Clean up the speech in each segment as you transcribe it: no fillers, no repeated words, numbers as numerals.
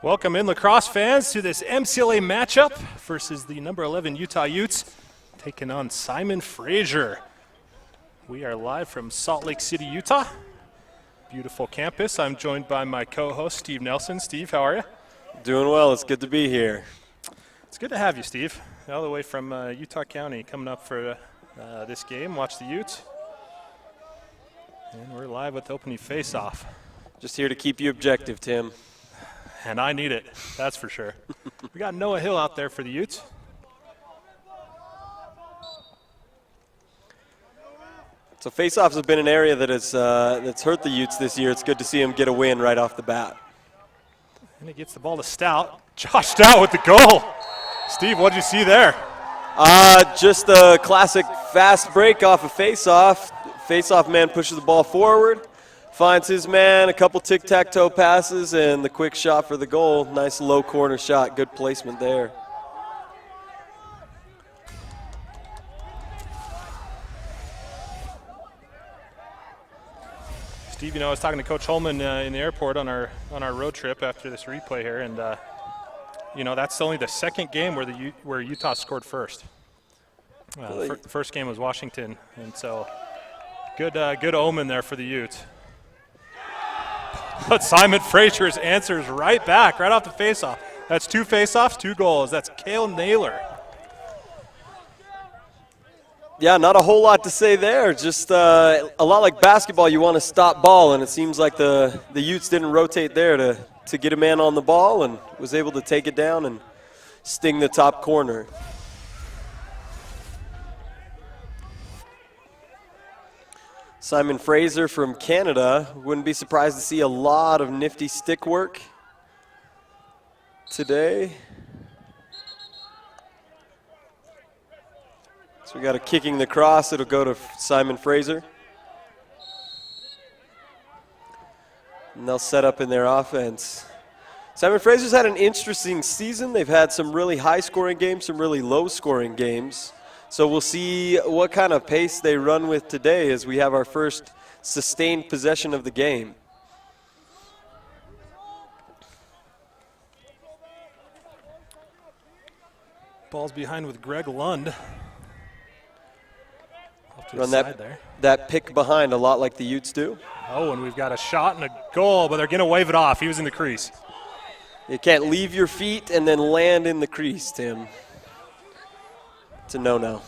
Welcome in, Lacrosse fans, to this MCLA matchup versus the number 11 Utah Utes taking on Simon Fraser. We are live from Salt Lake City, Utah. Beautiful campus. I'm joined by my co-host, Steve Nelson. Steve, how are you? Doing well. It's good to be here. It's good to have you, Steve. All the way from Utah County coming up for this game. Watch the Utes. And we're live with the opening face-off. Just here to keep you objective, Tim. And I need it, that's for sure. We got Noah Hill out there for the Utes. So face-offs have been an area that has that's hurt the Utes this year. It's good to see him get a win right off the bat. And he gets the ball to Stout. Josh Stout with the goal. Steve, what did you see there? Just a classic fast break off a face-off. Face-off man pushes the ball forward, finds his man, a couple tic-tac-toe passes, and the quick shot for the goal. Nice low corner shot. Good placement there. Steve, you know, I was talking to Coach Holman in the airport on our road trip after this replay here, and you know, that's only the second game where Utah scored first. The first game was Washington, and so good omen there for the Utes. But Simon Fraser's answers right back, right off the faceoff. That's two faceoffs, 2 goals. That's Cale Naylor. Yeah, not a whole lot to say there. Just a lot like basketball, you want to stop ball, and it seems like the Utes didn't rotate there to get a man on the ball and was able to take it down and sting the top corner. Simon Fraser from Canada. Wouldn't be surprised to see a lot of nifty stick work today. So we got a kicking the cross. It'll go to Simon Fraser. And they'll set up in their offense. Simon Fraser's had an interesting season. They've had some really high-scoring games, some really low-scoring games. So we'll see what kind of pace they run with today as we have our first sustained possession of the game. Ball's behind with Greg Lund. Run that pick behind a lot like the Utes do. Oh, and we've got a shot and a goal, but they're going to wave it off. He was in the crease. You can't leave your feet and then land in the crease, Tim. It's a no-no.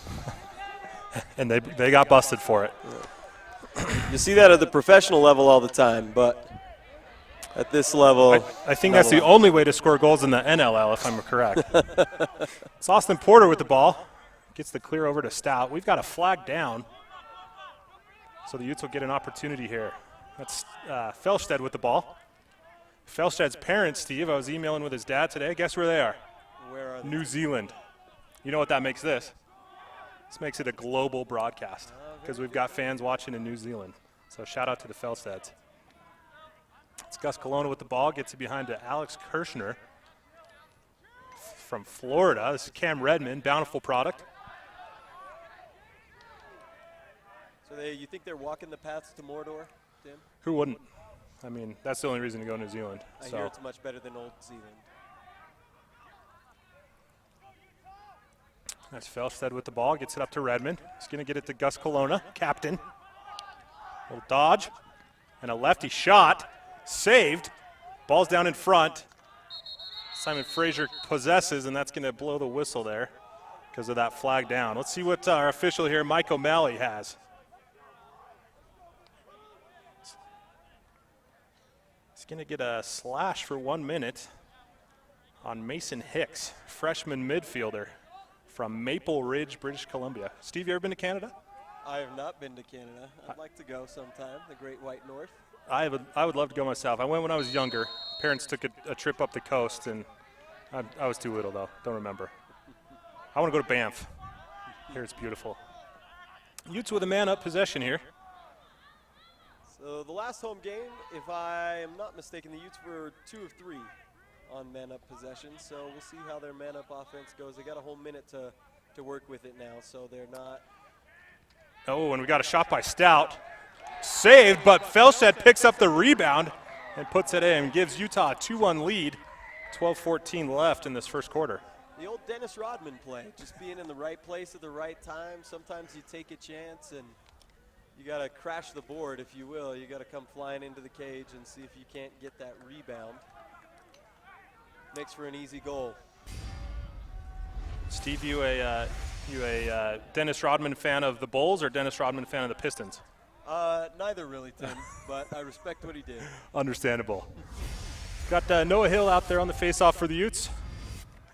And they got busted for it. You see that at the professional level all the time, but at this level, I think that's the only way to score goals in the NLL, if I'm correct. It's Austin Porter with the ball. Gets the clear over to Stout. We've got a flag down, so the Utes will get an opportunity here. That's Felstead with the ball. Felstead's parents, Steve, I was emailing with his dad today. Guess where they are? Where are they? New Zealand. You know what that makes this? This makes it a global broadcast because we've got fans watching in New Zealand. So shout out to the Felsteads. It's Gus Colonna with the ball. Gets it behind to Alex Kirshner from Florida. This is Cam Redmond, Bountiful product. So you think they're walking the paths to Mordor, Tim? Who wouldn't? I mean, that's the only reason to go to New Zealand. I hear it's much better than Old Zealand. That's Felstead with the ball, gets it up to Redmond. He's going to get it to Gus Colonna, captain. Little dodge, and a lefty shot, saved. Ball's down in front. Simon Fraser possesses, and that's going to blow the whistle there because of that flag down. Let's see what our official here, Mike O'Malley, has. He's going to get a slash for 1 minute on Mason Hicks, freshman midfielder from Maple Ridge, British Columbia. Steve, you ever been to Canada? I have not been to Canada. I'd like to go sometime, the Great White North. I would love to go myself. I went when I was younger. Parents took a trip up the coast, and I was too little, though. Don't remember. I want to go to Banff. Here it's beautiful. Utes with a man-up possession here. So the last home game, if I am not mistaken, the Utes were 2 of 3 on man-up possession, so we'll see how their man-up offense goes. They got a whole minute to work with it now, so they're not. Oh, and we got a shot by Stout. Saved, but Felstead picks up the rebound and puts it in, gives Utah a 2-1 lead 12:14 left in this first quarter. The old Dennis Rodman play, just being in the right place at the right time. Sometimes you take a chance and you got to crash the board, if you will. You got to come flying into the cage and see if you can't get that rebound. Makes for an easy goal. Steve, you a Dennis Rodman fan of the Bulls or Dennis Rodman fan of the Pistons? Neither really, Tim, but I respect what he did. Understandable. Got Noah Hill out there on the face-off for the Utes.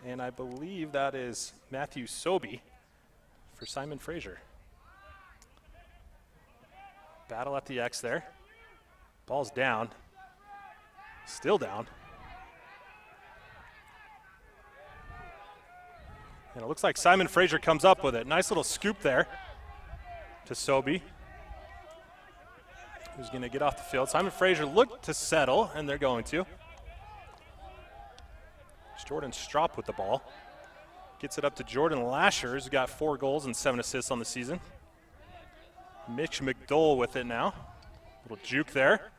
And I believe that is Matthew Sobey for Simon Fraser. Battle at the X there. Ball's down. Still down. And it looks like Simon Fraser comes up with it. Nice little scoop there to Sobey, who's going to get off the field. Simon Fraser looked to settle, and they're going to. Jordan Strop with the ball. Gets it up to Jordan Lasher, who's got 4 goals and 7 assists on the season. Mitch McDowell with it now. Little juke there.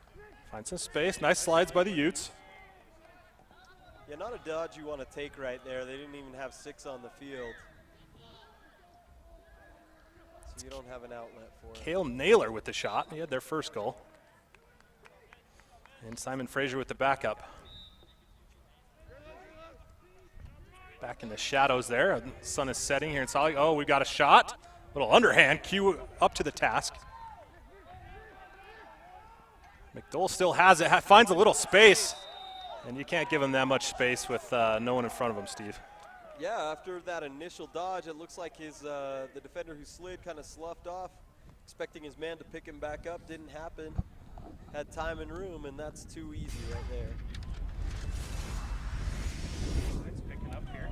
Finds some space. Nice slides by the Utes. Yeah, not a dodge you want to take right there. They didn't even have 6 on the field. So you don't have an outlet for it. Cale Naylor with the shot. He had their first goal. And Simon Fraser with the backup. Back in the shadows there. The sun is setting here in Salt Lake. Oh, we've got a shot. Little underhand. Q up to the task. McDowell still has it. Finds a little space. And you can't give him that much space with no one in front of him, Steve. Yeah, after that initial dodge, it looks like his the defender who slid kind of sloughed off, expecting his man to pick him back up. Didn't happen. Had time and room, and that's too easy right there. Picking up here.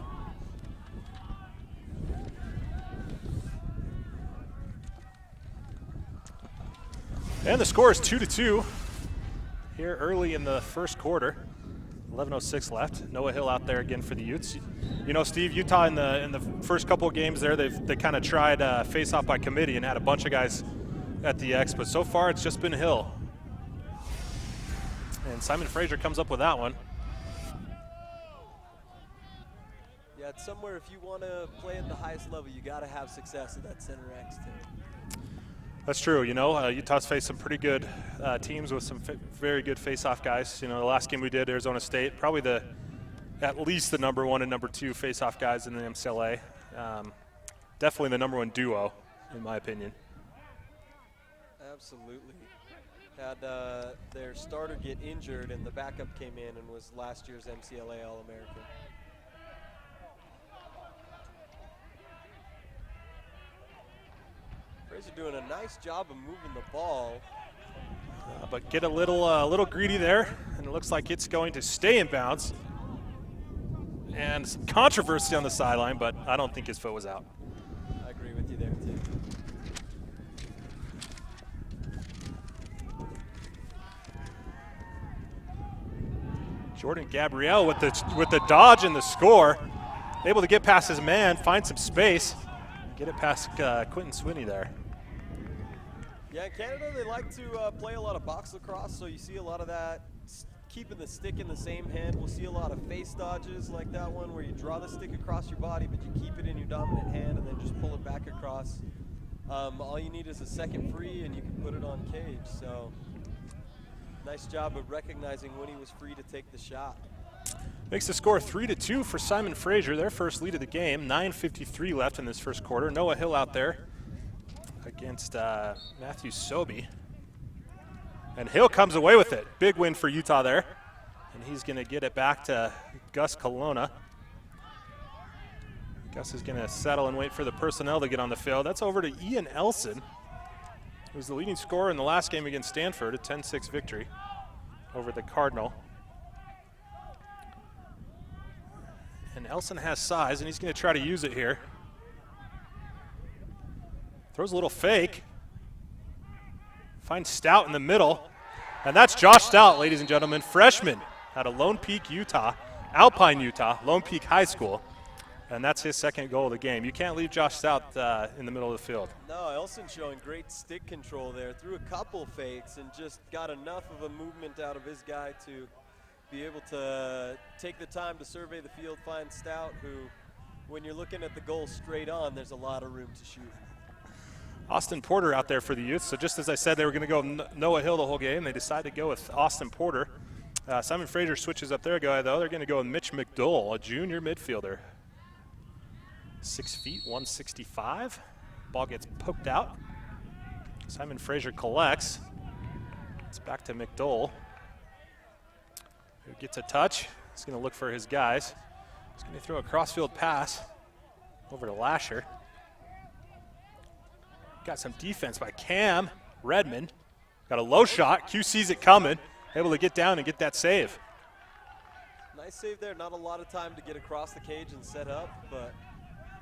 And the score is 2-2 here early in the first quarter. 11:06 left. Noah Hill out there again for the Utes. You know, Steve, Utah in the first couple of games there, they kind of tried face-off by committee and had a bunch of guys at the X, but so far it's just been Hill. And Simon Fraser comes up with that one. Yeah, it's somewhere if you want to play at the highest level, you got to have success at that center X too. That's true. You know, Utah's faced some pretty good teams with some very good face-off guys. You know, the last game we did, Arizona State, probably at least the number 1 and number 2 face-off guys in the MCLA. Definitely the number 1 duo, in my opinion. Absolutely. Had their starter get injured, and the backup came in and was last year's MCLA All-American. Fraser doing a nice job of moving the ball. But get a little greedy there, and it looks like it's going to stay in bounds. And some controversy on the sideline, but I don't think his foot was out. I agree with you there, too. Jordan Gabrielle with the dodge and the score, able to get past his man, find some space, get it past Quentin Swinney there. Yeah, in Canada they like to play a lot of box lacrosse, so you see a lot of that, keeping the stick in the same hand. We'll see a lot of face dodges like that one where you draw the stick across your body, but you keep it in your dominant hand and then just pull it back across. All you need is a second free and you can put it on cage. So nice job of recognizing when he was free to take the shot. Makes the score 3-2 for Simon Fraser, their first lead of the game. 9:53 left in this first quarter. Noah Hill out there against Matthew Sobey. And Hill comes away with it. Big win for Utah there. And he's going to get it back to Gus Colonna. Gus is going to settle and wait for the personnel to get on the field. That's over to Ian Elson, who's the leading scorer in the last game against Stanford, a 10-6 victory over the Cardinal. And Elson has size, and he's going to try to use it here. Throws a little fake. Finds Stout in the middle. And that's Josh Stout, ladies and gentlemen, freshman out of Lone Peak, Utah, Alpine, Utah, Lone Peak High School. And that's his second goal of the game. You can't leave Josh Stout in the middle of the field. No, Elson showing great stick control there. Threw a couple fakes and just got enough of a movement out of his guy to be able to take the time to survey the field, find Stout, who, when you're looking at the goal straight on, there's a lot of room to shoot. Austin Porter out there for the youth. So just as I said, they were going to go Noah Hill the whole game. They decided to go with Austin Porter. Simon Fraser switches up their guy, though. They're going to go with Mitch McDowell, a junior midfielder. 6 feet, 165. Ball gets poked out. Simon Fraser collects. It's back to McDowell, who gets a touch. He's going to look for his guys. He's going to throw a crossfield pass over to Lasher. Got some defense by Cam Redmond. Got a low shot. Q sees it coming. Able to get down and get that save. Nice save there. Not a lot of time to get across the cage and set up, but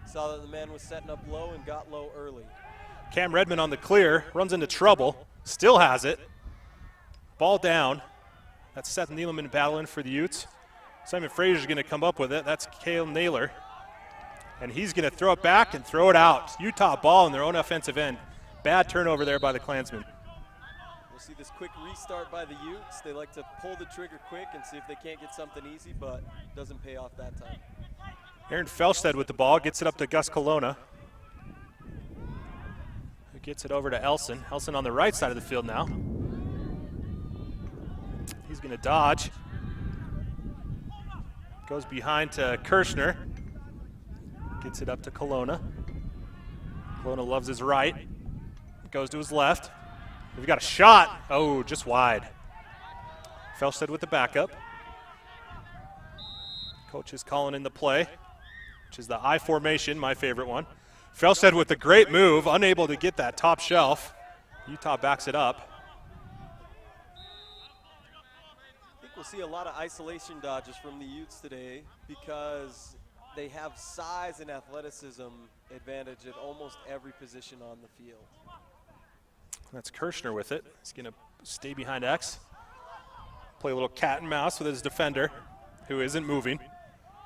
saw that the man was setting up low and got low early. Cam Redmond on the clear. Runs into trouble. Still has it. Ball down. That's Seth Neeleman battling for the Utes. Simon Fraser's going to come up with it. That's Cale Naylor. And he's going to throw it back and throw it out. Utah ball in their own offensive end. Bad turnover there by the Klansmen. We'll see this quick restart by the Utes. They like to pull the trigger quick and see if they can't get something easy, but it doesn't pay off that time. Aaron Felstead with the ball. Gets it up to Gus Colonna, who gets it over to Elson. Elson on the right side of the field now. He's going to dodge. Goes behind to Kirshner. Gets it up to Colonna. Colonna loves his right. Goes to his left. We've got a shot. Oh, just wide. Felstead with the backup. Coach is calling in the play, which is the I formation, my favorite one. Felstead with a great move, unable to get that top shelf. Utah backs it up. I think we'll see a lot of isolation dodges from the Utes today because they have size and athleticism advantage at almost every position on the field. That's Kirshner with it. He's going to stay behind X. Play a little cat and mouse with his defender, who isn't moving.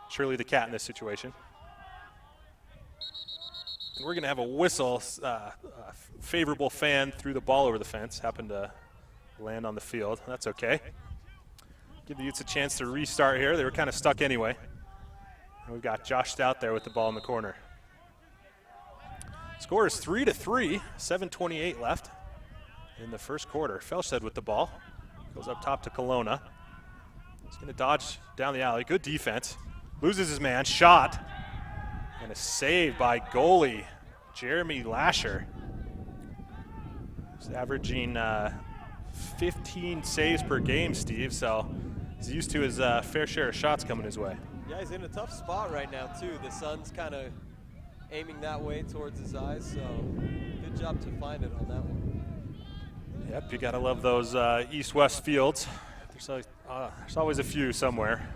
Surely the cat in this situation. And we're going to have a whistle. A favorable fan threw the ball over the fence. Happened to land on the field. That's okay. Give the Utes a chance to restart here. They were kind of stuck anyway. And we've got Josh Stout there with the ball in the corner. Score is 3-3, 7:28 left in the first quarter. Felstead with the ball. Goes up top to Colonna. He's going to dodge down the alley. Good defense. Loses his man. Shot. And a save by goalie Jeremy Lasher. He's averaging 15 saves per game, Steve, so he's used to his fair share of shots coming his way. Yeah, he's in a tough spot right now, too. The sun's kind of aiming that way towards his eyes, so good job to find it on that one. Yep, you got to love those east-west fields. There's always a few somewhere.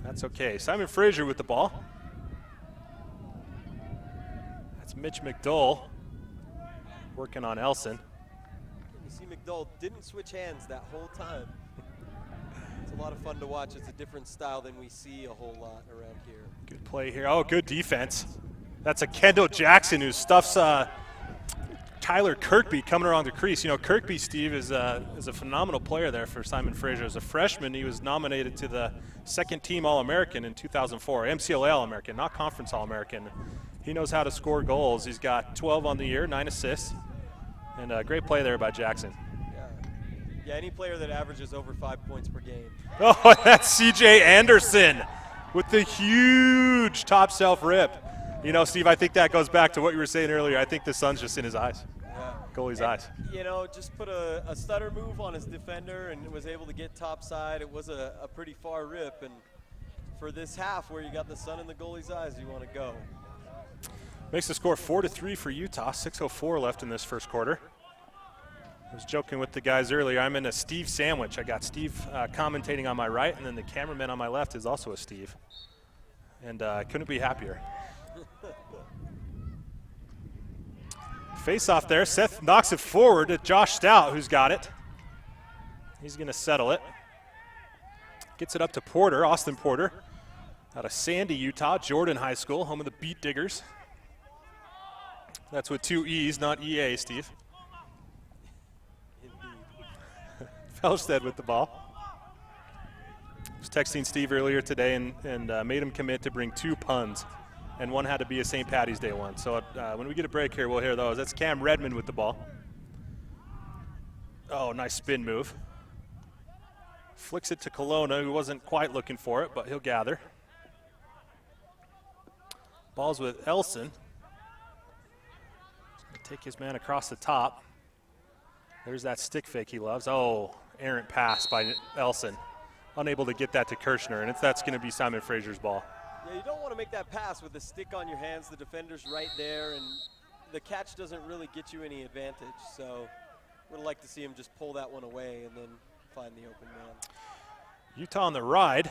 That's okay. Simon Fraser with the ball. That's Mitch McDowell working on Elson. You see McDowell didn't switch hands that whole time. It's a lot of fun to watch. It's a different style than we see a whole lot around here. Good play here. Oh, good defense. That's a Kendall Jackson who stuffs Tyler Kirkby coming around the crease. You know, Kirkby, Steve, is a phenomenal player there for Simon Fraser. As a freshman, he was nominated to the second-team All-American in 2004, MCLA All-American, not Conference All-American. He knows how to score goals. He's got 12 on the year, 9 assists, and a great play there by Jackson. Yeah, any player that averages over 5 points per game. Oh, that's C.J. Anderson with the huge top self rip. You know, Steve, I think that goes back to what you were saying earlier. I think the sun's just in his eyes. Yeah. Goalie's eyes. You know, just put a stutter move on his defender and was able to get top side. It was a pretty far rip, and for this half where you got the sun in the goalie's eyes, you want to go. Makes the score 4-3 for Utah. 6:04 left in this first quarter. I was joking with the guys earlier. I'm in a Steve sandwich. I got Steve commentating on my right, and then the cameraman on my left is also a Steve. And I couldn't be happier. Face off there. Seth knocks it forward to Josh Stout, who's got it. He's going to settle it. Gets it up to Porter, Austin Porter, out of Sandy, Utah, Jordan High School, home of the Beat Diggers. That's with 2 E's, not EA, Steve. Felstead with the ball. was texting Steve earlier today and made him commit to bring 2 puns, and one had to be a St. Patty's Day one. So when we get a break here, we'll hear those. That's Cam Redmond with the ball. Oh, nice spin move. Flicks it to Kelowna, who wasn't quite looking for it, but he'll gather. Ball's with Elson. Take his man across the top. There's that stick fake he loves. Oh, errant pass by Elson. Unable to get that to Kirshner, and that's going to be Simon Fraser's ball. Yeah, you don't want to make that pass with the stick on your hands. The defender's right there, and the catch doesn't really get you any advantage. So would like to see him just pull that one away and then find the open man. Utah on the ride.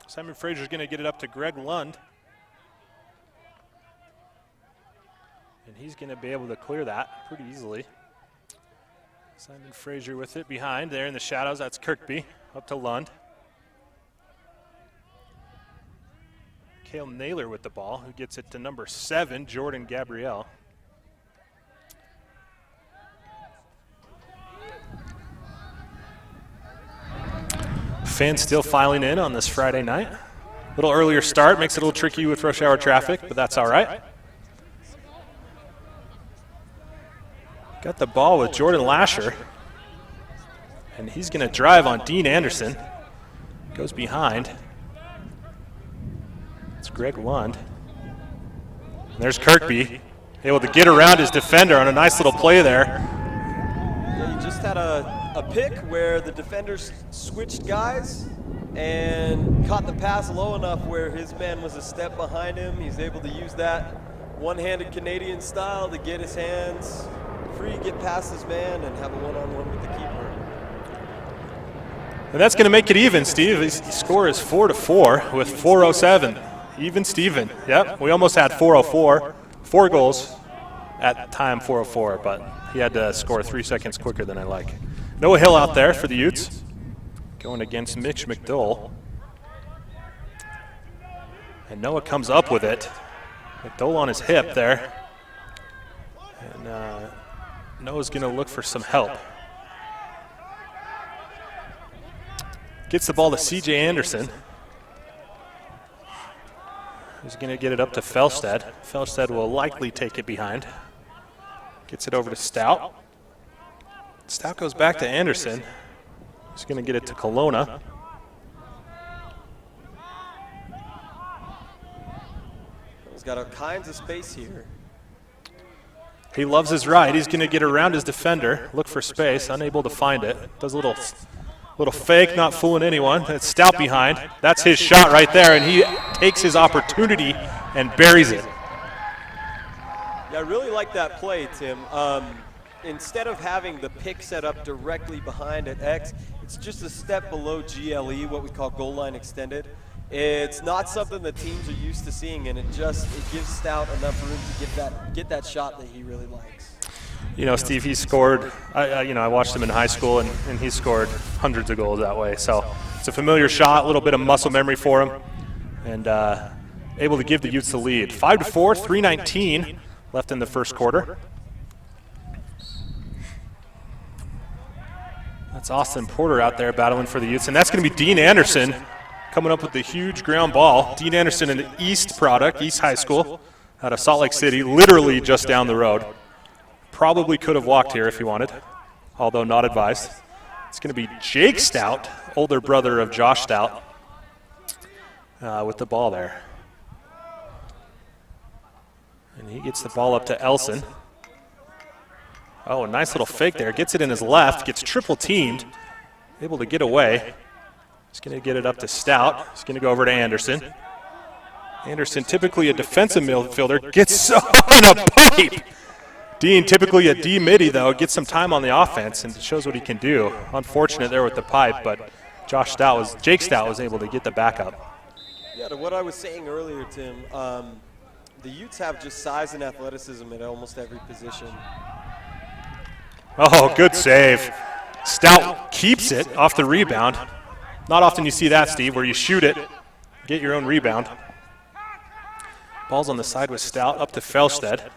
Simon Fraser's going to get it up to Greg Lund. And he's going to be able to clear that pretty easily. Simon Fraser with it behind there in the shadows. That's Kirkby up to Lund. Cale Naylor with the ball, who gets it to number 7, Jordan Gabrielle. Fans still filing in on this Friday night. A little earlier start makes it a little tricky with rush hour traffic, but that's all right. Got the ball with Jordan Lasher, and he's going to drive on Dean Anderson. Goes behind. It's Greg Lund. And there's Kirkby, able to get around his defender on a nice little play there. Yeah, you just had a pick where the defenders switched guys and caught the pass low enough where his man was a step behind him. He's able to use that one-handed Canadian style to get his hands free, get past his man, and have a one-on-one with the keeper. And that's going to make it even, Steve. His score is 4-4 with 4:07. Even Steven. Yep, we almost had 4:04. 4 goals at time 4:04, but he had to score 3 seconds quicker than I like. Noah Hill out there for the Utes, going against Mitch McDowell. And Noah comes up with it. McDowell on his hip there. And Noah's going to look for some help. Gets the ball to C.J. Anderson. He's going to get it up to Felstead. Felstead will likely take it behind. Gets it over to Stout. Stout goes back to Anderson. He's going to get it to Kelowna. He's got all kinds of space here. He loves his ride. He's going to get around his defender, look for space, unable to find it. Does a little fake, not fooling anyone. It's Stout behind. That's his shot right there, and he takes his opportunity and buries it. Yeah, I really like that play, Tim. Instead of having the pick set up directly behind at X, it's just a step below GLE, what we call goal line extended. It's not something that teams are used to seeing, and it gives Stout enough room to get that shot that he really likes. You know, Steve, he scored, I watched him in high school, and he scored hundreds of goals that way. So it's a familiar shot, a little bit of muscle memory for him, and able to give the Utes the lead. 5-4, 3:19 left in the first quarter. That's Austin Porter out there battling for the Utes, and that's going to be Dean Anderson coming up with the huge ground ball. Dean Anderson, an East product, East High School, out of Salt Lake City, literally just down the road. Probably could have walked here if he wanted, although not advised. It's going to be Jake Stout, older brother of Josh Stout, with the ball there. And he gets the ball up to Elson. Oh, a nice little fake there. Gets it in his left, gets triple teamed, able to get away. He's going to get it up to Stout. He's going to go over to Anderson. Anderson, typically a defensive midfielder, gets on a pipe. Dean, typically a D-midi, though, gets some time on the offense and shows what he can do. Unfortunate there with the pipe, but Jake Stout was able to get the backup. Yeah, to what I was saying earlier, Tim, the Utes have just size and athleticism at almost every position. Oh, good save. Stout keeps it off the rebound. Not often you see that, Steve, where you shoot it, get your own rebound. Ball's on the side with Stout up to Felstead.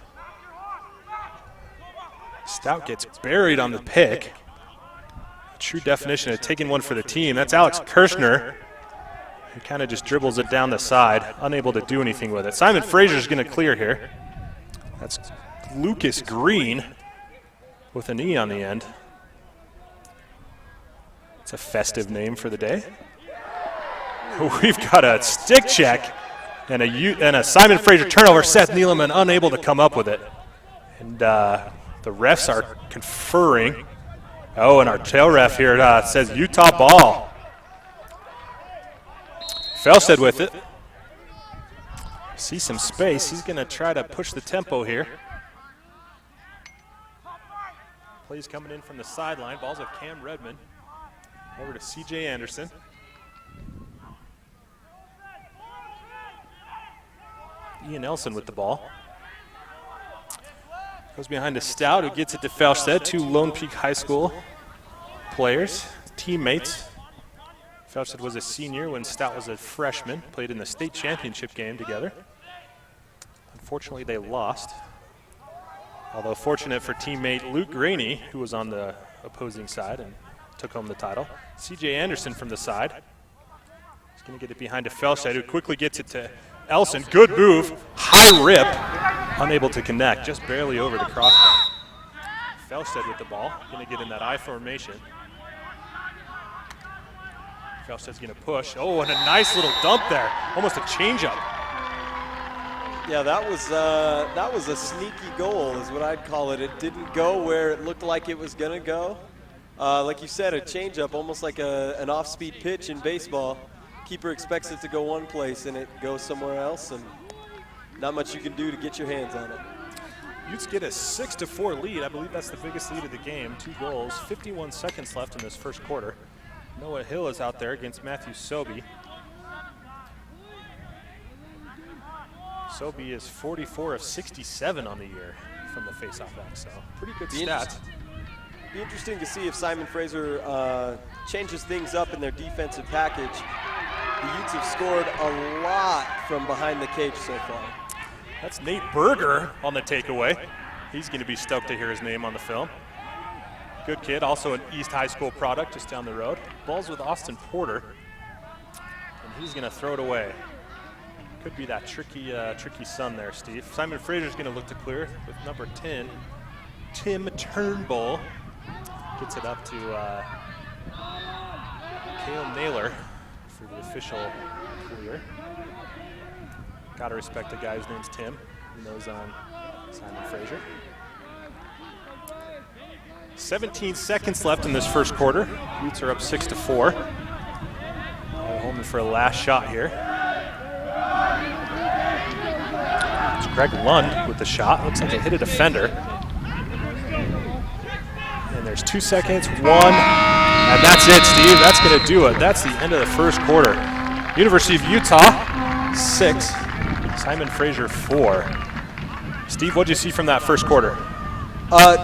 Stout gets buried on the pick. True definition of taking one for the team. That's Alex Kirshner He kind of just dribbles it down the side, unable to do anything with it. Simon Fraser's going to clear here. That's Lucas Green with an E on the end. It's a festive name for the day. We've got a stick check and a Simon Fraser turnover. Seth Neeleman unable to come up with it. And the refs are conferring. Oh, and our tail ref here says Utah ball. Felstead with it. See some space. He's going to try to push the tempo here. Plays coming in from the sideline. Ball's of Cam Redmond. Over to C.J. Anderson. Ian Nelson with the ball. Goes behind to Stout, who gets it to Felstead. Two Lone Peak High School players, teammates. Felstead was a senior when Stout was a freshman. Played in the state championship game together. Unfortunately, they lost. Although fortunate for teammate Luke Graney, who was on the opposing side and took home the title. C.J. Anderson from the side. He's going to get it behind to Felstead, who quickly gets it to Elson. Good move. High rip. Unable to connect. Just barely over the crossbar. Felstead with the ball. Going to get in that I formation. Felstead's going to push. Oh, and a nice little dump there. Almost a changeup. Yeah, that was a sneaky goal is what I'd call it. It didn't go where it looked like it was going to go. Like you said, a changeup, almost like an off-speed pitch in baseball. Keeper expects it to go one place and it goes somewhere else, and not much you can do to get your hands on it. Utes get a 6-4 lead. I believe that's the biggest lead of the game. 2 goals, 51 seconds left in this first quarter. Noah Hill is out there against Matthew Sobey. Sobey is 44 of 67 on the year from the faceoff back, so pretty good stats. Be interesting to see if Simon Fraser changes things up in their defensive package. The Utes have scored a lot from behind the cage so far. That's Nate Berger on the takeaway. He's going to be stoked to hear his name on the film. Good kid, also an East High School product just down the road. Ball's with Austin Porter, and he's going to throw it away. Could be that tricky son there, Steve. Simon Fraser's going to look to clear with number 10, Tim Turnbull. Gets it up to Cale Naylor for the official clear. Got to respect the guy whose name's Tim. He knows on Simon Fraser. 17 seconds left in this first quarter. Utes are up 6-4. Holman for a last shot here. It's Greg Lund with the shot. Looks like it hit a defender. And there's 2 seconds, 1, and that's it, Steve. That's going to do it. That's the end of the first quarter. University of Utah, 6. Simon Fraser, 4. Steve, what did you see from that first quarter?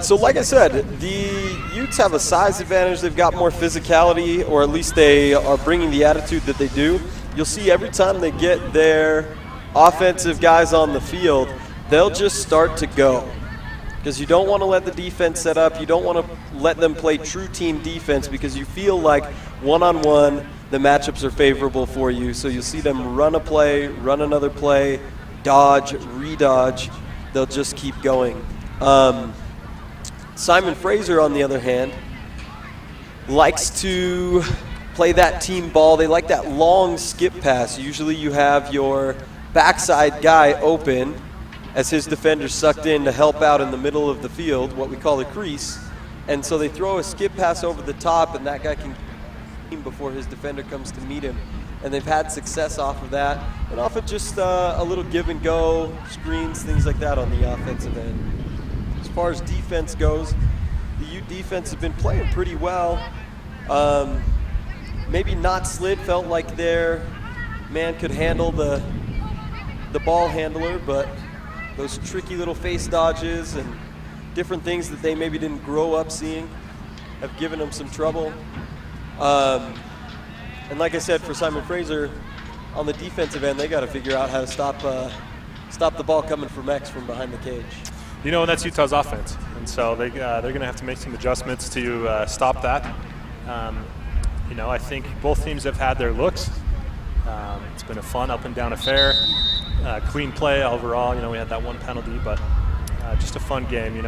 So like I said, the Utes have a size advantage. They've got more physicality, or at least they are bringing the attitude that they do. You'll see every time they get their offensive guys on the field, they'll just start to go. Because you don't want to let the defense set up. You don't want to let them play true team defense because you feel like one-on-one the matchups are favorable for you. So you'll see them run a play, run another play, dodge, redodge. They'll just keep going. Simon Fraser, on the other hand, likes to play that team ball. They like that long skip pass. Usually you have your backside guy open as his defender's sucked in to help out in the middle of the field, what we call the crease. And so they throw a skip pass over the top, and that guy can before his defender comes to meet him. And they've had success off of that, and off of just a little give and go, screens, things like that on the offensive end. As far as defense goes, the Ute defense has been playing pretty well. Maybe not slid, felt like their man could handle the ball handler, but those tricky little face dodges and different things that they maybe didn't grow up seeing have given them some trouble. And like I said, for Simon Fraser, on the defensive end, they got to figure out how to stop the ball coming from X from behind the cage. You know, and that's Utah's offense, and so they're going to have to make some adjustments to stop that. You know, I think both teams have had their looks. It's been a fun up and down affair. Clean play overall. We had that one penalty, but just a fun game.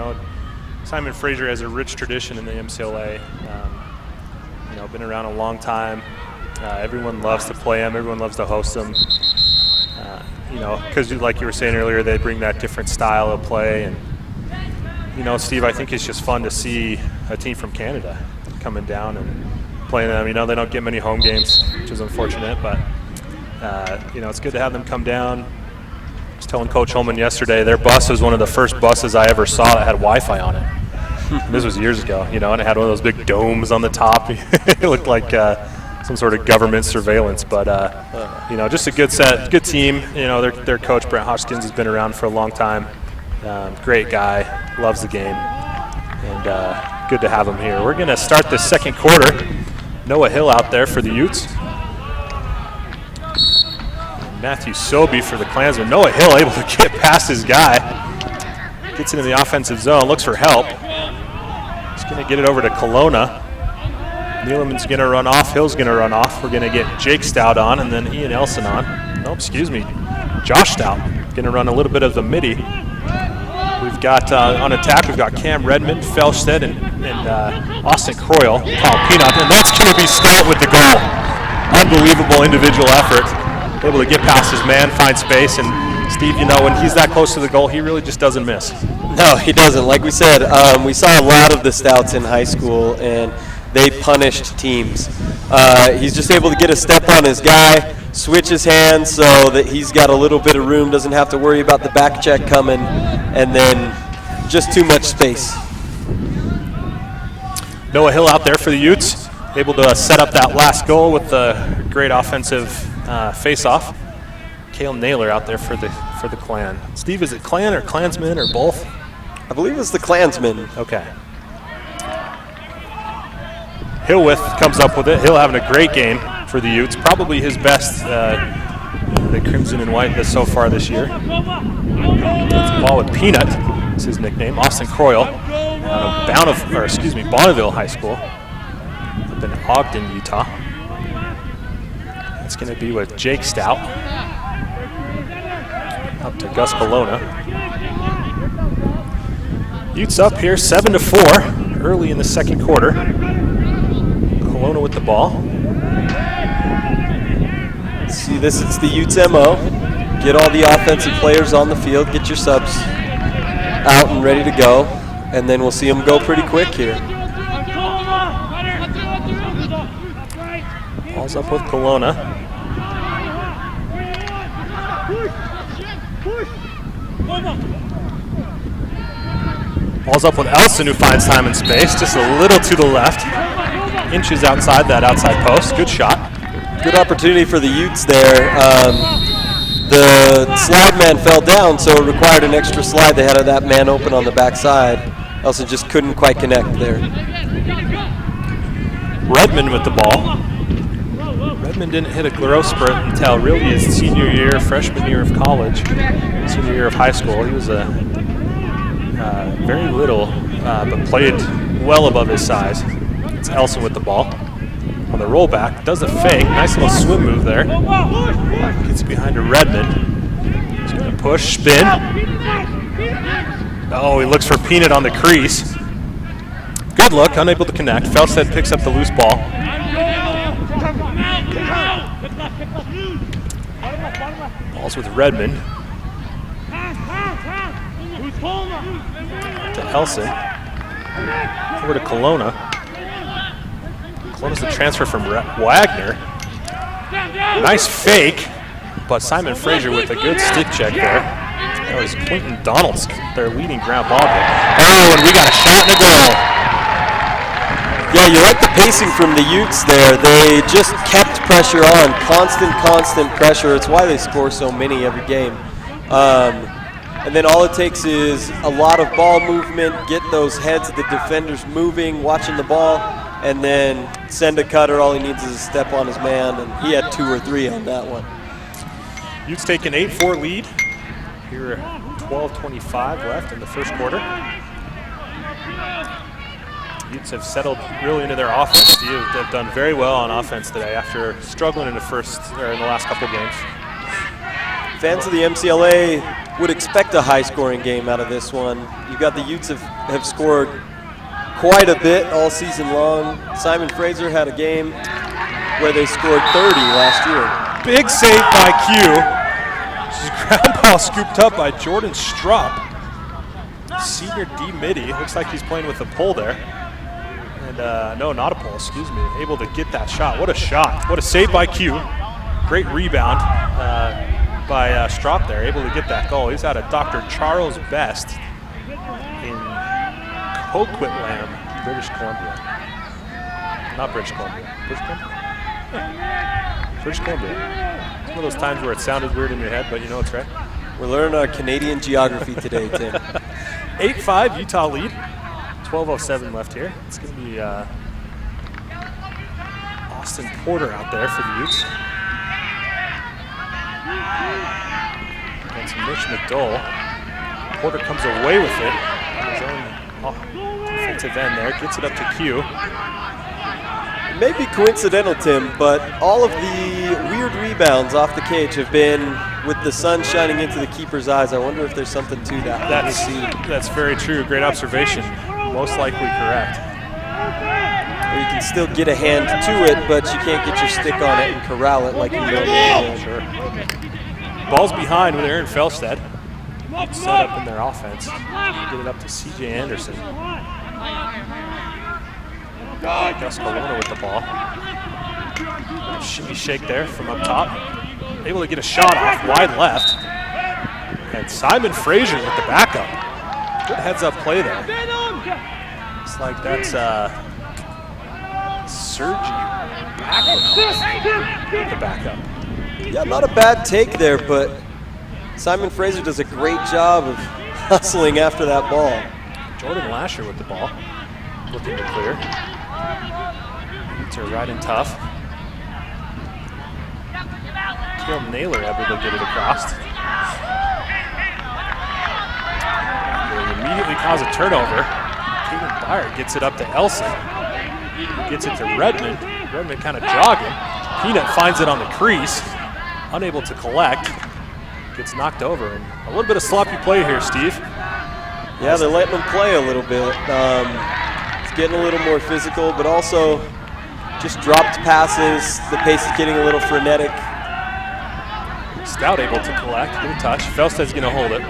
Simon Fraser has a rich tradition in the MCLA. Been around a long time. Everyone loves to play them. Everyone loves to host them. Because like you were saying earlier, they bring that different style of play. And, Steve, I think it's just fun to see a team from Canada coming down and playing them. They don't get many home games, which is unfortunate, but, it's good to have them come down. I was telling Coach Holman yesterday, their bus was one of the first buses I ever saw that had Wi-Fi on it. This was years ago, and it had one of those big domes on the top. It looked like some sort of government surveillance, but just a good team. Their coach Brent Hodgkins has been around for a long time. Great guy, loves the game, and good to have him here. We're going to start the second quarter. Noah Hill out there for the Utes. Matthew Sobey for the Klansmen. Noah Hill able to get past his guy. Gets into the offensive zone, looks for help. He's going to get it over to Kelowna. Neeleman's going to run off. Hill's going to run off. We're going to get Jake Stout on and then Ian Elson on. Josh Stout going to run a little bit of the midi. We've got on attack, we've got Cam Redmond, Felstead, and Austin Croyle, Paul Peanut, and that's going to be Stout with the goal. Unbelievable individual effort. Able to get past his man, find space, and Steve, when he's that close to the goal, he really just doesn't miss. No, he doesn't. Like we said, we saw a lot of the Stouts in high school, and they punished teams. He's just able to get a step on his guy, switch his hands so that he's got a little bit of room, doesn't have to worry about the back check coming, and then just too much space. Noah Hill out there for the Utes, able to set up that last goal with the great offensive face-off. Cale Naylor out there for the Clan. Steve, is it Clan or Klansmen or both? I believe it's the Klansmen. Okay. Hillwith comes up with it. Hill having a great game for the Utes. Probably his best, the Crimson and White so far this year. It's a ball with Peanut. That's his nickname. Austin Croyle out of Bonneville High School up in Ogden, Utah. It's going to be with Jake Stout. Up to Gus Kelowna. Utes up here 7-4 early in the second quarter. Kelowna with the ball. See this, it's the Utes MO. Get all the offensive players on the field, get your subs out and ready to go, and then we'll see them go pretty quick here. Ball's up with Kelowna. Ball's up with Elson, who finds time and space, just a little to the left. Inches outside that outside post. Good shot. Good opportunity for the Utes there. The slide man fell down, so it required an extra slide. They had that man open on the backside. Elson just couldn't quite connect there. Redmond with the ball. Redmond didn't hit a growth spurt until really his senior year, freshman year of college, senior year of high school. He was very little, but played well above his size. It's Elson with the ball. On the rollback, does a fake. Nice little swim move there. Gets behind to Redmond. He's going to push, spin. Oh, he looks for Peanut on the crease. Good look, unable to connect. Felstead picks up the loose ball. Ball's with Redmond. To Elson. Over to Kelowna. Kelowna's the transfer from Wagner. Nice fake, but Simon Fraser with a good stick check there. That was Quentin Donaldson, their leading ground ball game. Oh, and we got a shot and a goal. Yeah, you like the pacing from the Utes there. They just kept pressure on, constant pressure. It's why they score so many every game. And then all it takes is a lot of ball movement, get those heads of the defenders moving, watching the ball, and then send a cutter. All he needs is a step on his man, and he had 2 or 3 on that one. Utes take an 8-4 lead. Here, 12:25 left in the first quarter. Utes have settled really into their offense. They've done very well on offense today after struggling in the last couple games. Fans of the MCLA would expect a high-scoring game out of this one. You've got the Utes have scored quite a bit all season long. Simon Fraser had a game where they scored 30 last year. Big save by Q. Ground ball scooped up by Jordan Strupp. Senior D-Midi. Looks like he's playing with a pole there. And no, not a pole, excuse me. Able to get that shot. What a shot. What a save by Q. Great rebound by Strupp there. Able to get that goal. He's out of Dr. Charles Best in Coquitlam, British Columbia. Not British Columbia. British Columbia? Yeah. British Columbia. It's one of those times where it sounded weird in your head, but you know it's right. We're learning our Canadian geography today, Tim. 8-5 Utah lead. 12:07 left here. It's going to be Austin Porter out there for the Utes. Against Mitch McDowell. Porter comes away with it. His own defensive end there. Gets it up to Q. It may be coincidental, Tim, but all of the weird rebounds off the cage have been with the sun shining into the keeper's eyes. I wonder if there's something to that. That's very true. Great observation. Most likely correct. Or you can still get a hand to it, but you can't get your stick on it and corral it like you normally can. Sure. Ball's behind with Aaron Felstead. Set up in their offense. Get it up to CJ Anderson. Gus Colonna with the ball. Shimmy shake there from up top. Able to get a shot off, wide left. And Simon Fraser with the backup. Good heads-up play there. Looks like that's Sergi with the backup. Yeah, not a bad take there, but Simon Fraser does a great job of hustling after that ball. Jordan Lasher with the ball. Looking to clear. Utes are riding tough. Kill Naylor able to get it across. They immediately cause a turnover. Kaden Dyer gets it up to Elson. Gets it to Redmond. Redmond kind of jogging. Peanut finds it on the crease. Unable to collect. Gets knocked over. And a little bit of sloppy play here, Steve. Yeah, they're letting them play a little bit. It's getting a little more physical, but also just dropped passes. The pace is getting a little frenetic. Stout able to collect, get a touch. Felstad's going to hold it.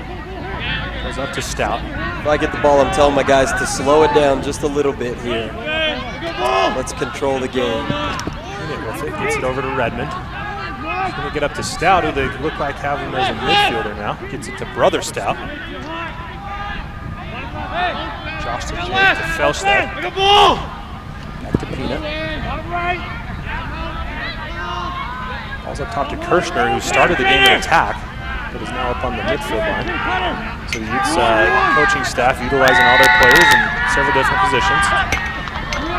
Goes up to Stout. If I get the ball, I'm telling my guys to slow it down just a little bit here. Let's control the game. With it, gets it over to Redmond. He's going to get up to Stout, who they look like having as a midfielder now. Gets it to Brother Stout. Josh to Jake to Felstad. Back to Peanut. Ball's up top to Kirshner, who started the game in attack, but is now up on the midfield line. So the Utes coaching staff utilizing all their players in several different positions.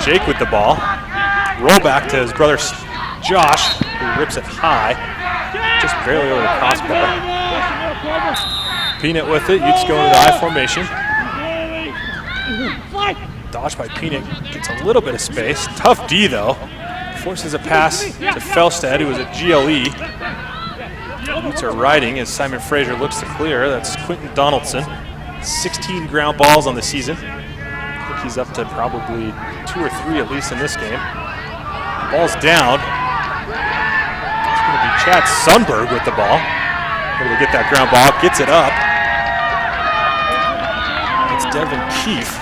Jake with the ball. Roll back to his brother Josh, who rips it high. Just barely over the crossbar. Peanut with it. Utes going to the I formation. Dodged by Peanut. Gets a little bit of space. Tough D, though. Forces a pass to Felstad, who was at GLE. Utes are riding as Simon Fraser looks to clear. That's Quentin Donaldson. 16 ground balls on the season. I think he's up to probably 2 or 3 at least in this game. Ball's down. It's going to be Chad Sundberg with the ball. Able to get that ground ball, gets it up. It's Devin Keefe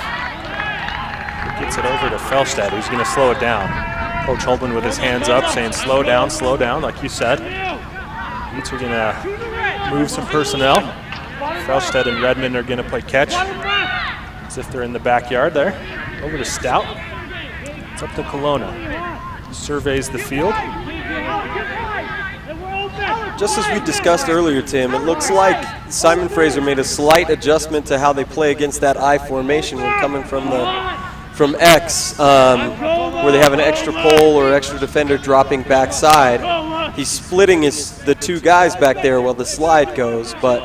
who gets it over to Felstad, who's going to slow it down. Coach Holman with his hands up saying slow down, like you said. Utes are going to move some personnel. Felstad and Redmond are going to play catch as if they're in the backyard there. Over to Stout. It's up to Colonna. Surveys the field. Just as we discussed earlier, Tim, it looks like Simon Fraser made a slight adjustment to how they play against that I formation when coming from X, where they have an extra pole or extra defender dropping backside. He's splitting the 2 guys back there while the slide goes, but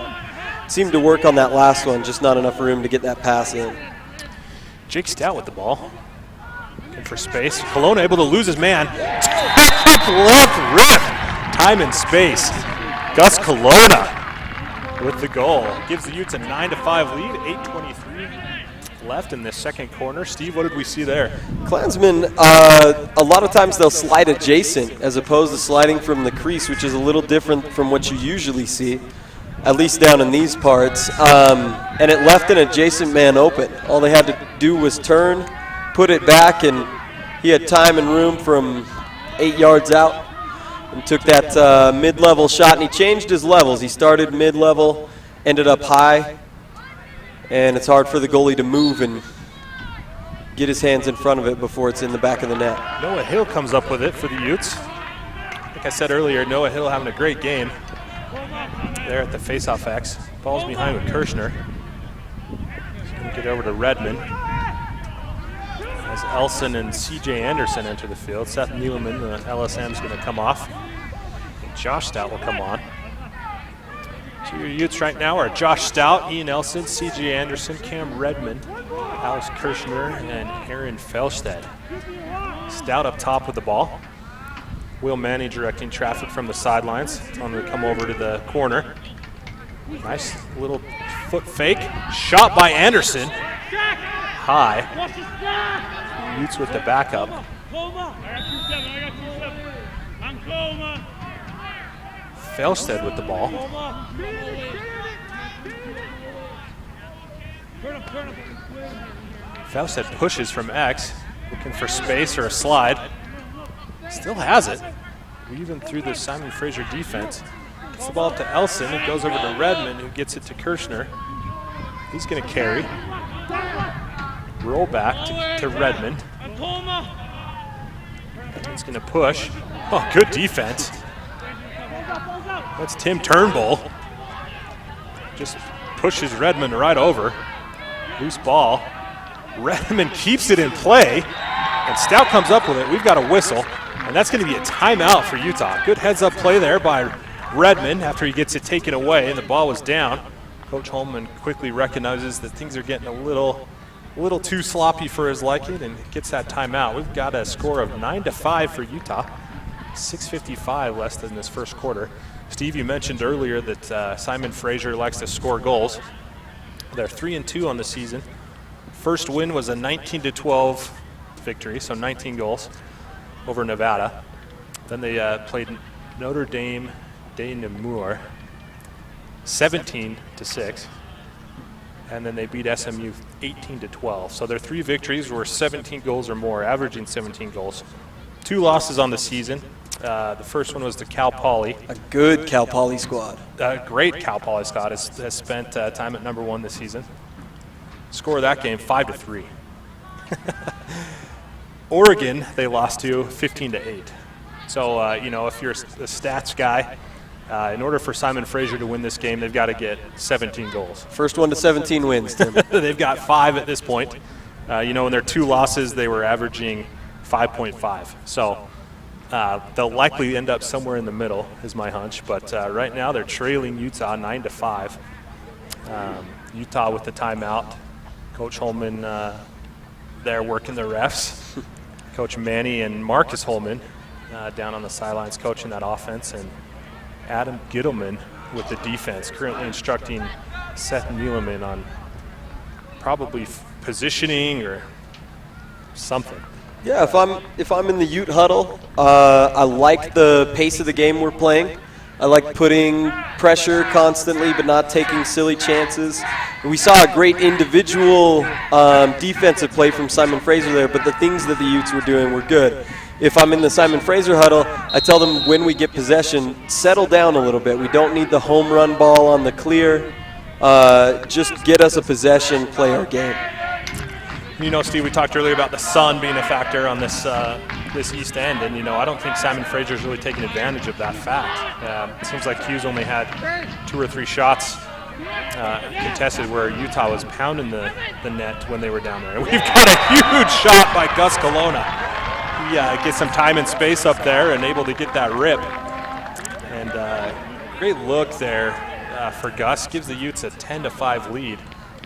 seemed to work on that last one, just not enough room to get that pass in. Jake Stout with the ball. Looking for space. Kelowna able to lose his man. Left rip. Time and space. Gus Kelowna with the goal. Gives the Utes a 9-5 lead. 8:23 left in this second corner. Steve, what did we see there? Klansmen, a lot of times they'll slide adjacent as opposed to sliding from the crease, which is a little different from what you usually see, at least down in these parts. And it left an adjacent man open. All they had to do was turn, put it back, and he had time and room from 8 yards out and took that mid-level shot, and he changed his levels. He started mid-level, ended up high, and it's hard for the goalie to move and get his hands in front of it before it's in the back of the net. Noah Hill comes up with it for the Utes. Like I said earlier, Noah Hill having a great game there at the faceoff X. Ball's behind with Kirshner. He's going to get over to Redmond as Elson and C.J. Anderson enter the field. Seth Neeleman, the LSM, is going to come off. And Josh Stout will come on. So your Utes right now are Josh Stout, Ian Elson, C.J. Anderson, Cam Redmond, Alex Kirshner, and Aaron Felsted. Stout up top with the ball. Will Manny directing traffic from the sidelines. Telling him to come over to the corner. Nice little foot fake. Shot by Anderson. High. Utes with the backup. Felsted with the ball. Felsted pushes from X, looking for space or a slide. Still has it. Weaving through the Simon Fraser defense. Gets the ball up to Elson. It goes over to Redmond, who gets it to Kirshner. He's going to carry. Roll back to Redmond. He's going to push. Oh, good defense. That's Tim Turnbull. Just pushes Redmond right over. Loose ball. Redmond keeps it in play, and Stout comes up with it. We've got a whistle, and that's going to be a timeout for Utah. Good heads-up play there by Redmond after he gets it taken away, and the ball was down. Coach Holman quickly recognizes that things are getting a little too sloppy for his liking and gets that timeout. We've got a score of 9-5 for Utah. 6:55 less than this first quarter. Steve, you mentioned earlier that Simon Fraser likes to score goals. They're 3-2 on the season. First win was a 19-12 victory, so 19 goals over Nevada. Then they played Notre Dame de Namur 17-6. And then they beat SMU 18-12. So their 3 victories were 17 goals or more, averaging 17 goals. 2 losses on the season. The first one was to Cal Poly. A good Cal Poly squad. A great Cal Poly squad has spent time at number 1 this season. Score of that game, 5-3. Oregon, they lost to 15-8. So, if you're a stats guy, in order for Simon Fraser to win this game, they've got to get 17 goals. First one to 17 wins, Tim. They've got 5 at this point. In their 2 losses, they were averaging 5.5. So they'll likely end up somewhere in the middle, is my hunch. But right now, they're trailing Utah 9-5. Utah with the timeout. Coach Holman there working the refs. Coach Manny and Marcus Holman down on the sidelines coaching that offense. And Adam Gittleman with the defense, currently instructing Seth Neeleman on probably positioning or something. Yeah, if I'm in the Ute huddle, I like the pace of the game we're playing. I like putting pressure constantly but not taking silly chances. We saw a great individual defensive play from Simon Fraser there, but the things that the Utes were doing were good. If I'm in the Simon Fraser huddle, I tell them when we get possession, settle down a little bit. We don't need the home run ball on the clear. Just get us a possession, play our game. Steve, we talked earlier about the sun being a factor on this East End, and I don't think Simon Fraser's really taking advantage of that fact. It seems like Hughes only had 2 or 3 shots contested where Utah was pounding the net when they were down there. And we've got a huge shot by Gus Kelowna. He gets some time and space up there and able to get that rip. And great look there for Gus. Gives the Utes a 10-5 lead.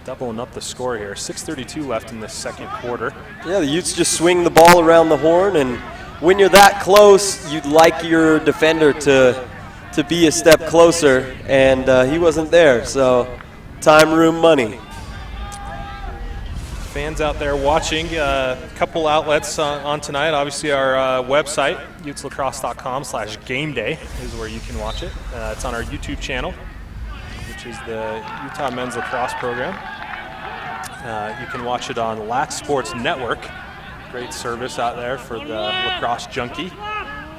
doubling up the score here. 6:32 left in the second quarter. Yeah, the Utes just swing the ball around the horn, and when you're that close, you'd like your defender to be a step closer, and he wasn't there. So time, room, money. Fans out there watching, a couple outlets on tonight. Obviously, our website, uteslacrosse.com/gameday, is where you can watch it. It's on our YouTube channel, which is the Utah Men's Lacrosse Program. You can watch it on Lax Sports Network. Great service out there for the lacrosse junkie.